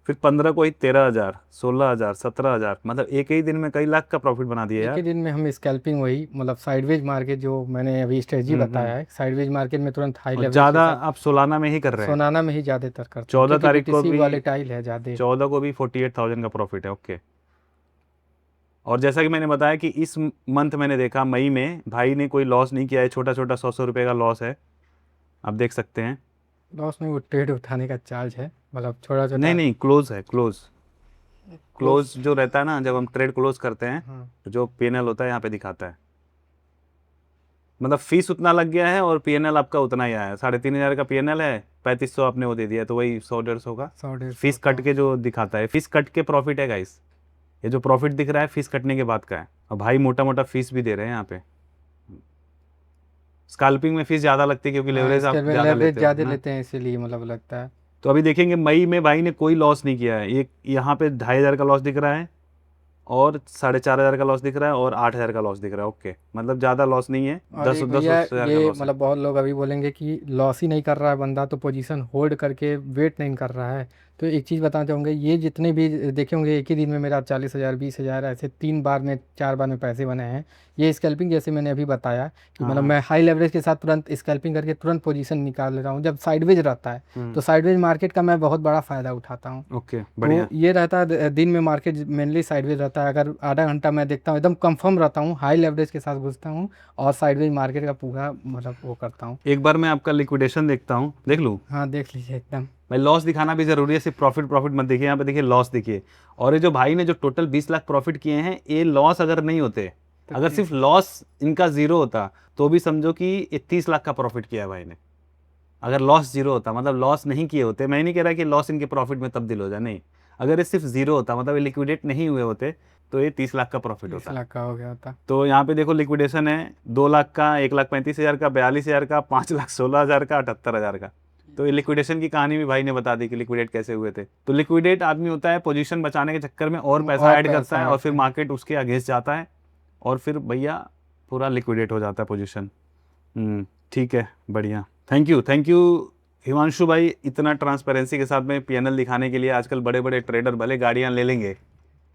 फिर 15 को ही 13,000, 16,000, 17,000, मतलब एक ही दिन में कई लाख का प्रॉफिट बना दिया एक यार। ही दिन में हम स्कैल्पिंग, वही मतलब साइडवेज मार्केट जो मैंने अभी स्ट्रेटजी बताया है, साइडवेज मार्केट में तुरंत हाई और लेवल के ज़्यादा साथ आप सोलाना में ही कर रहे हैं। सोनाना में ही ज़्यादातर करते हैं 14 क्योंकि तारीख को बीटीसी भी वाले टाइल है ज़्यादा। 14 को भी 48,000 का प्रॉफिट है। ओके। और जैसा कि मैंने बताया कि इस मंथ मैंने देखा मई में भाई ने कोई लॉस नहीं किया है, छोटा छोटा 100 रुपये का लॉस है, आप देख सकते हैं। लॉस में वो ट्रेड उठाने का चार्ज है, मतलब छोटा छोटा। नहीं नहीं, क्लोज है, क्लोज क्लोज। जो रहता है ना, जब हम ट्रेड क्लोज करते हैं हाँ। तो जो पीएनएल होता है यहाँ पे दिखाता है, मतलब फीस उतना लग गया है और पीएनएल आपका उतना ही आया है। 3,500 का पीएनएल है, 3,500 आपने वो दे दिया, तो वही 100-150 का 100-150 फीस कट के जो दिखाता है, फीस कट के प्रॉफिट है गाइस। ये जो प्रॉफिट दिख रहा है फीस कटने के बाद का है, और भाई मोटा मोटा फीस भी दे रहे हैं यहाँ पे। स्कैल्पिंग में फीस ज़्यादा लगती है क्योंकि लेवरेज आप ज़्यादा लेवरेज लेते हो ज़्यादा ना। लेते हैं इसीलिए मतलब लगता है। तो अभी देखेंगे मई में भाई ने कोई लॉस नहीं किया है। एक यहाँ पे 2,500 का लॉस दिख रहा है और 4,500 का लॉस दिख रहा है और 8,000 का लॉस दिख रहा है। ओके, मतलब ज़्यादा लॉस नहीं है, और एक 10 भैया हजार का ये लॉस है। मतलब बहुत लोग अभी बोलेंगे कि लॉस ही नहीं कर रहा है बंदा तो पोजीशन होल्ड करके वेट नहीं कर रहा है। तो एक चीज़ बताना चाहूँगा, ये जितने भी देखे होंगे एक ही दिन में मेरा 40,000 20,000 ऐसे 3 बार में 4 बार में पैसे बने हैं। ये स्कैल्पिंग जैसे मैंने अभी बताया कि हाँ मतलब हाँ। मैं हाई लेवरेज के साथ तुरंत स्कैल्पिंग करके तुरंत पोजीशन निकाल ले रहा हूँ जब साइडवेज रहता है। तो साइडवेज मार्केट का मैं बहुत बड़ा फ़ायदा उठाता हूँ। ओके, तो बढ़िया। ये रहता है दिन में मार्केट मेनली साइडवेज रहता है, अगर आधा घंटा मैं देखता हूँ एकदम कंफर्म रहता हूँ, हाई लेवरेज के साथ घुसता हूँ और साइडवेज मार्केट का पूरा मतलब वो करता हूँ। एक बार मैं आपका लिक्विडेशन देखता हूँ, देख लूँ हाँ देख लीजिए एकदम। भाई। लॉस दिखाना भी जरूरी है, सिर्फ प्रॉफिट प्रॉफिट मत देखिए। यहाँ पे देखिए लॉस देखिए, और ये जो भाई ने जो टोटल 20 लाख प्रॉफिट किए हैं, ये लॉस अगर नहीं होते, अगर सिर्फ लॉस इनका जीरो होता तो भी समझो कि ये 30 लाख का प्रॉफिट किया है भाई ने। अगर लॉस जीरो होता, मतलब लॉस नहीं किए होते, मैं नहीं कह रहा कि लॉस इनके प्रॉफिट में तब्दील हो जाए, नहीं, अगर ये सिर्फ जीरो होता, मतलब ये लिक्विडेट नहीं हुए होते, तो ये 30 लाख का प्रॉफिट 30 होता। लाख का हो गया होता। तो यहाँ पे देखो लिक्विडेशन है 2 लाख का, 1,35,000 का, 42,000 का, 5,16,000 का, 78,000 का। तो ये लिक्विडेशन की कहानी भी भाई ने बता दी कि लिक्विडेट कैसे हुए थे। तो लिक्विडेट आदमी होता है पोजीशन बचाने के चक्कर में और पैसा ऐड करता है और फिर मार्केट उसके अगेंस्ट जाता है और फिर भैया पूरा लिक्विडेट हो जाता है पोजीशन। ठीक है, बढ़िया। थैंक यू हिमांशु भाई, इतना ट्रांसपेरेंसी के साथ में पीएनएल दिखाने के लिए। आजकल बड़े बड़े ट्रेडर भले गाड़ियाँ ले लेंगे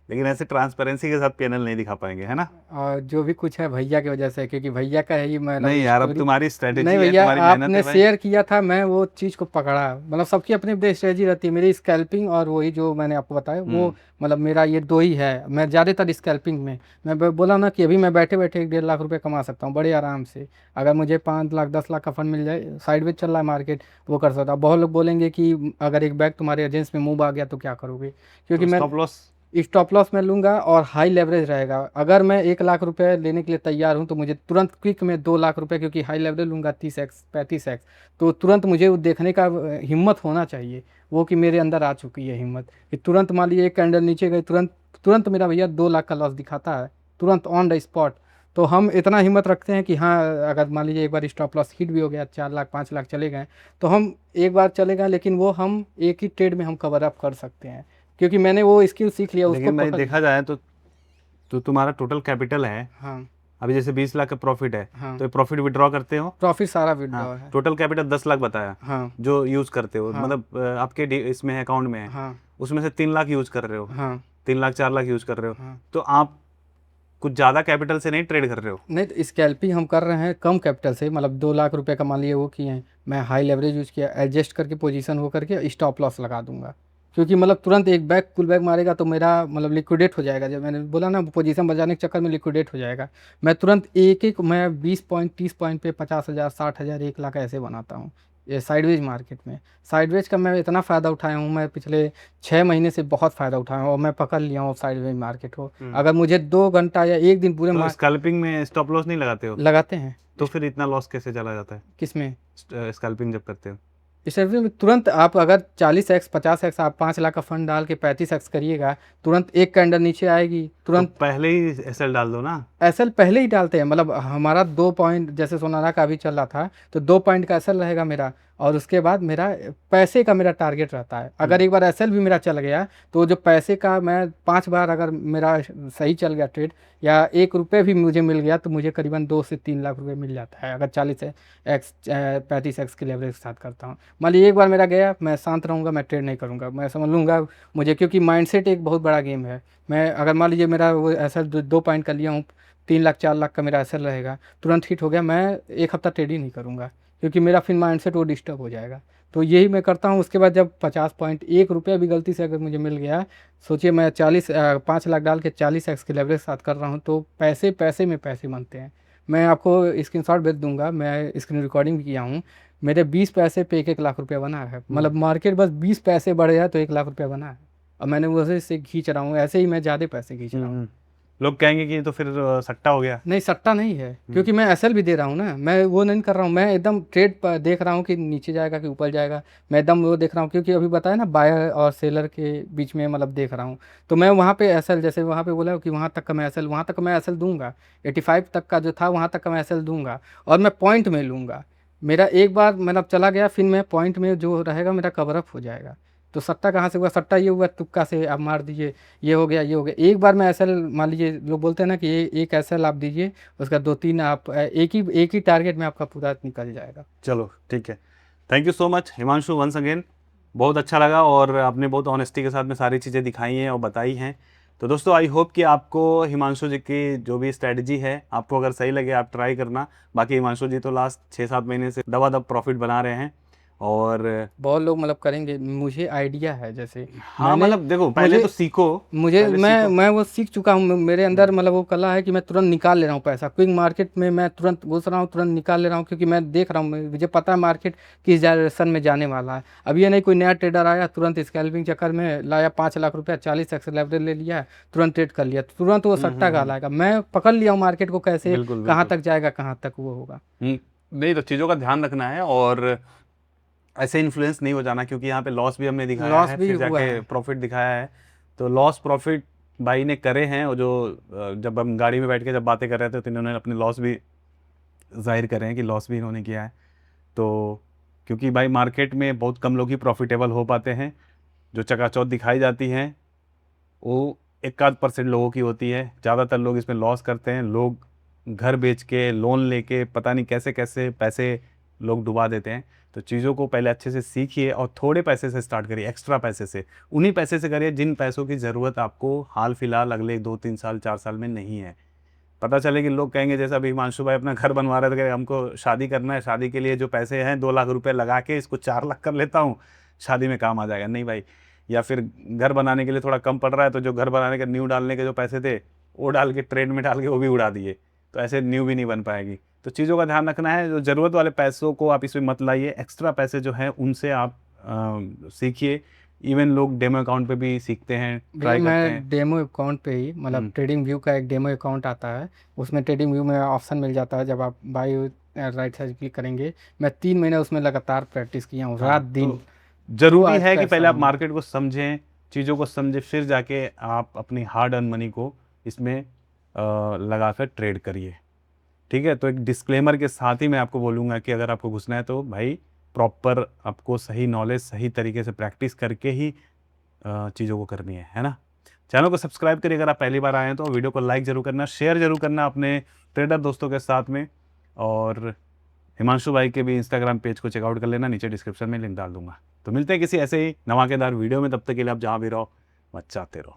लेकिन ऐसे ट्रांसपेरेंसी के साथ पीएनएल नहीं दिखा पाएंगे, है ना। और जो भी कुछ है भैया की वजह से, क्योंकि भैया का है ही मतलब नहीं यार, अब स्टोरी। तुम्हारी नहीं स्ट्रेटेजी है, भैया, तुम्हारी मेहनत आपने है भाई। शेयर किया था, मैं वो चीज़ को पकड़ा, मतलब सबकी अपनी अपनी स्ट्रेटजी रहती है। मेरी स्कैल्पिंग और वही जो मैंने आपको बताया वो मतलब मेरा ये दो ही है। मैं ज़्यादातर स्कैल्पिंग में मैं बोला ना कि अभी मैं बैठे बैठे 1-1.5 लाख रुपए कमा सकता हूँ बड़े आराम से। अगर मुझे 5 लाख 10 लाख का फंड मिल जाए, साइडवेज चल रहा है मार्केट, वो कर सकता हूँ। बहुत लोग बोलेंगे कि अगर एक बैग तुम्हारे एजेंस में मूव आ गया तो क्या करोगे, क्योंकि मैं स्टॉप लॉस स्टॉप लॉस में लूँगा और हाई लेवरेज रहेगा। अगर मैं 1 लाख रुपए लेने के लिए तैयार हूँ तो मुझे तुरंत क्विक में 2 लाख रुपए, क्योंकि हाई लेवरेज लूँगा 30x 35x, तो तुरंत मुझे वो देखने का हिम्मत होना चाहिए, वो कि मेरे अंदर आ चुकी है हिम्मत कि तुरंत मान लीजिए एक कैंडल नीचे गई, तुरंत तुरंत मेरा भैया 2 लाख का लॉस दिखाता है तुरंत ऑन द स्पॉट। तो हम इतना हिम्मत रखते हैं कि हाँ, अगर मान लीजिए एक बार स्टॉप लॉस हिट भी हो गया, 4 लाख 5 लाख चले गए, तो हम एक बार चले गए, लेकिन वो हम एक ही ट्रेड में हम कवर अप कर सकते हैं, क्योंकि मैंने वो स्किल सीख लिया उसको लेकिन भाई पकड़। देखा जाए तो तुम्हारा टोटल कैपिटल है, हाँ अभी जैसे 20 लाख का प्रॉफिट है, हाँ, तो प्रॉफिट विड्रॉ करते हो। प्रॉफिट सारा विड्रॉ हाँ, है। टोटल कैपिटल 10 लाख बताया हाँ जो यूज करते हो, हाँ मतलब आपके इसमें अकाउंट में है, हाँ उसमें से 3 लाख यूज कर रहे हो, हाँ 3 लाख 4 लाख यूज कर रहे हो, हाँ। तो आप कुछ ज़्यादा कैपिटल से नहीं ट्रेड कर रहे हो। नहीं, तो स्कैल्पिंग हम कर रहे हैं कम कैपिटल से, मतलब 2 लाख रुपए का मान लिए वो किए हैं, मैं हाई लेवरेज यूज़ किया, एडजस्ट करके पोजीशन वो करके स्टॉप लॉस लगा दूंगा। क्योंकि मतलब तुरंत एक बैग पुल बैग मारेगा तो मेरा मतलब लिक्विडेट हो जाएगा, जब मैंने बोला ना पोजीशन बचाने के चक्कर में लिक्विडेट हो जाएगा। मैं तुरंत एक एक मैं 20 पॉइंट 30 पॉइंट पे 50,000 60,000 1 लाख ऐसे बनाता हूँ ये साइडवेज मार्केट में। साइडवेज का मैं इतना फ़ायदा उठाया हूँ, मैं पिछले 6 महीने से बहुत फ़ायदा उठाया हूँ और मैं पकड़ लिया हूँ साइडवेज मार्केट को। अगर मुझे 2 घंटा या एक दिन पूरे तो स्कैल्पिंग में स्टॉप लॉस नहीं लगाते हो? लगाते हैं। तो फिर इतना लॉस कैसे चला जाता है किसमें? स्कैल्पिंग जब करते हो? इस सर्विस में तुरंत आप अगर 40x 50x आप 5 लाख का फंड डाल के 35x करिएगा, तुरंत एक कैंडल नीचे आएगी, तो तुरंत पहले ही एसएल डाल दो ना। एसएल पहले ही डालते हैं। मतलब हमारा 2 पॉइंट जैसे सोनारा का अभी चल रहा था तो 2 पॉइंट का एसएल रहेगा मेरा, और उसके बाद मेरा पैसे का मेरा टारगेट रहता है। अगर एक बार एसएल भी मेरा चल गया तो जो पैसे का मैं 5 बार अगर मेरा सही चल गया ट्रेड या 1 रुपये भी मुझे मिल गया तो मुझे करीबन 2 से 3 लाख रुपए मिल जाता है, अगर 40x 35x के लेवरेज के साथ करता हूँ। मान लीजिए एक बार मेरा गया, मैं शांत रहूँगा, मैं ट्रेड नहीं करूँगा, मैं समझ लूँगा मुझे, क्योंकि माइंडसेट एक बहुत बड़ा गेम है। मैं अगर मान लीजिए मेरा वो एसएल 2 पॉइंट का लिया हूँ, 3 लाख 4 लाख का मेरा एसएल रहेगा, तुरंत हिट हो गया, मैं एक हफ्ता ट्रेड ही नहीं करूँगा, क्योंकि मेरा फिर माइंडसेट वो डिस्टर्ब हो जाएगा। तो यही मैं करता हूँ। उसके बाद जब 50 पॉइंट 1 रुपया भी गलती से अगर मुझे मिल गया, सोचिए मैं 5 लाख डाल के 40x के लेवरेज के साथ कर रहा हूँ, तो पैसे पैसे में पैसे बनते हैं। मैं आपको स्क्रीनशॉट भेज दूंगा, मैं स्क्रीन रिकॉर्डिंग भी किया हूँ। मेरे 20 पैसे पे 1 लाख रुपया बना है। मतलब मार्केट बस 20 पैसे बढ़ गया तो 1 लाख रुपया बना है, और मैंने वैसे से खींच रहा हूँ, ऐसे ही मैं ज़्यादा पैसे खींच रहा हूँ। लोग कहेंगे कि ये तो फिर सट्टा हो गया। नहीं, सट्टा नहीं है, क्योंकि मैं एसएल भी दे रहा हूँ ना, मैं वो नहीं कर रहा हूँ, मैं एकदम ट्रेड पर देख रहा हूँ कि नीचे जाएगा कि ऊपर जाएगा। मैं एकदम वो देख रहा हूँ, क्योंकि अभी बताया ना बायर और सेलर के बीच में मतलब देख रहा हूँ। तो मैं वहाँ पे एसएल, जैसे वहाँ पे बोला कि वहाँ तक का मैं एसएल, वहाँ तक का मैं एसएल दूंगा। 85 तक का जो था वहाँ तक का मैं एसएल दूंगा, और मैं पॉइंट में लूँगा। मेरा एक बार मतलब चला गया, फिर मैं पॉइंट में जो रहेगा मेरा कवर अप हो जाएगा। तो सट्टा कहाँ से हुआ? सट्टा ये हुआ तुक्का से, आप मार दीजिए, ये हो गया, ये हो गया। एक बार मैं एसएल मान लीजिए, लोग बोलते हैं ना कि ये एक एसएल आप दीजिए, उसका 2 3 आप एक ही टारगेट में आपका पूरा निकल जाएगा। चलो ठीक है, thank you so much Himanshu once again. बहुत अच्छा लगा और आपने बहुत ऑनेस्टी के साथ में सारी चीज़ें दिखाई हैं और बताई हैं। तो दोस्तों आई होप कि आपको हिमांशु जी की जो भी स्ट्रेटजी है आपको अगर सही लगे आप ट्राई करना। बाकी हिमांशु जी तो लास्ट 6-7 महीने से दबादब प्रॉफिट बना रहे हैं और बहुत लोग मतलब करेंगे, मुझे आइडिया है। जैसे हाँ मैंने मतलब देखो पहले मुझे तो सीखो। मुझे पहले सीखो। मैं वो सीख चुका हूँ। मेरे अंदर मतलब वो कला है कि मैं तुरंत निकाल ले रहा हूँ पैसा। क्विक मार्केट में मैं तुरंत घुस रहा हूँ, तुरंत निकाल ले रहा हूँ, क्योंकि मैं देख रहा हूँ, मुझे पता है मार्केट किस डायरेक्शन में जाने वाला है। अब ये नहीं कोई नया ट्रेडर आया तुरंत स्कैल्पिंग चक्कर में लाया 5 लाख रुपया, 40x लेवरेज ले लिया, तुरंत ट्रेड कर लिया, तुरंत वो सट्टा कहलाएगा। मैं पकड़ लिया हूँ मार्केट को, कैसे बिल्कुल कहाँ बिल्कुल। तक जाएगा, कहाँ तक वो होगा। नहीं तो चीज़ों का ध्यान रखना है और ऐसे इन्फ्लुएंस नहीं हो जाना, क्योंकि यहाँ पे लॉस भी हमने दिखाया लॉस है भी फिर हुआ जाके है। प्रॉफिट दिखाया है। तो लॉस प्रॉफिट भाई ने करे हैं, और जो जब हम गाड़ी में बैठ के जब बातें कर रहे थे तो इन्होंने अपने लॉस भी जाहिर करे हैं कि लॉस भी इन्होंने किया है। तो क्योंकि भाई मार्केट में बहुत कम लोग ही प्रॉफिटेबल हो पाते हैं, जो चकाचौंध दिखाई जाती हैं वो 1-8% लोगों की होती है। ज़्यादातर लोग इसमें लॉस करते हैं। लोग घर बेच के लोन लेके पता नहीं कैसे कैसे पैसे लोग डुबा देते हैं। तो चीज़ों को पहले अच्छे से सीखिए और थोड़े पैसे से स्टार्ट करिए, एक्स्ट्रा पैसे से। उन्हीं पैसे से करिए जिन पैसों की ज़रूरत आपको हाल फिलहाल अगले 2-3 साल 4 साल में नहीं है। पता चले कि लोग कहेंगे जैसा अभी हिमांशु भाई अपना घर बनवा रहे थे कि हमको शादी करना है, शादी के लिए जो पैसे हैं 2 लाख रुपए लगा के इसको 4 लाख कर लेता हूँ, शादी में काम आ जाएगा। नहीं भाई। या फिर घर बनाने के लिए थोड़ा कम पड़ रहा है तो जो घर बनाने के न्यू डालने के जो पैसे थे वो डाल के ट्रेड में डाल के वो भी उड़ा दिए, तो ऐसे न्यू भी नहीं बन पाएगी। तो चीज़ों का ध्यान रखना है। जो ज़रूरत वाले पैसों को आप इसमें मत लाइए, एक्स्ट्रा पैसे जो हैं उनसे आप सीखिए। इवन लोग डेमो अकाउंट पे भी सीखते हैं, भैया ट्राई करते मैं हैं। डेमो अकाउंट पे ही मतलब ट्रेडिंग व्यू का एक डेमो अकाउंट आता है, उसमें ट्रेडिंग व्यू में ऑप्शन मिल जाता है, जब आप बाई राइट साइड क्लिक करेंगे। मैं 3 महीने उसमें लगातार प्रैक्टिस किया हूँ, हाँ रात दिन। तो तो ज़रूरी आज है कि पैसा पहले आप हूँ मैं। मार्केट को समझें, चीज़ों को समझें, फिर जाके आप अपनी हार्ड अर्न मनी को इसमें लगाकर ट्रेड करिए। ठीक है, तो एक डिस्क्लेमर के साथ ही मैं आपको बोलूँगा कि अगर आपको घुसना है तो भाई प्रॉपर आपको सही नॉलेज सही तरीके से प्रैक्टिस करके ही चीज़ों को करनी है ना। चैनल को सब्सक्राइब करिए अगर आप पहली बार आए हैं तो। वीडियो को लाइक ज़रूर करना, शेयर ज़रूर करना अपने ट्रेडर दोस्तों के साथ में। और हिमांशु भाई के भी इंस्टाग्राम पेज को चेकआउट कर लेना, नीचे डिस्क्रिप्शन में लिंक डाल दूंगा। तो मिलते हैं किसी ऐसे ही धमाकेदार वीडियो में, तब तक के लिए आप जहाँ भी रहो मचाते रहो।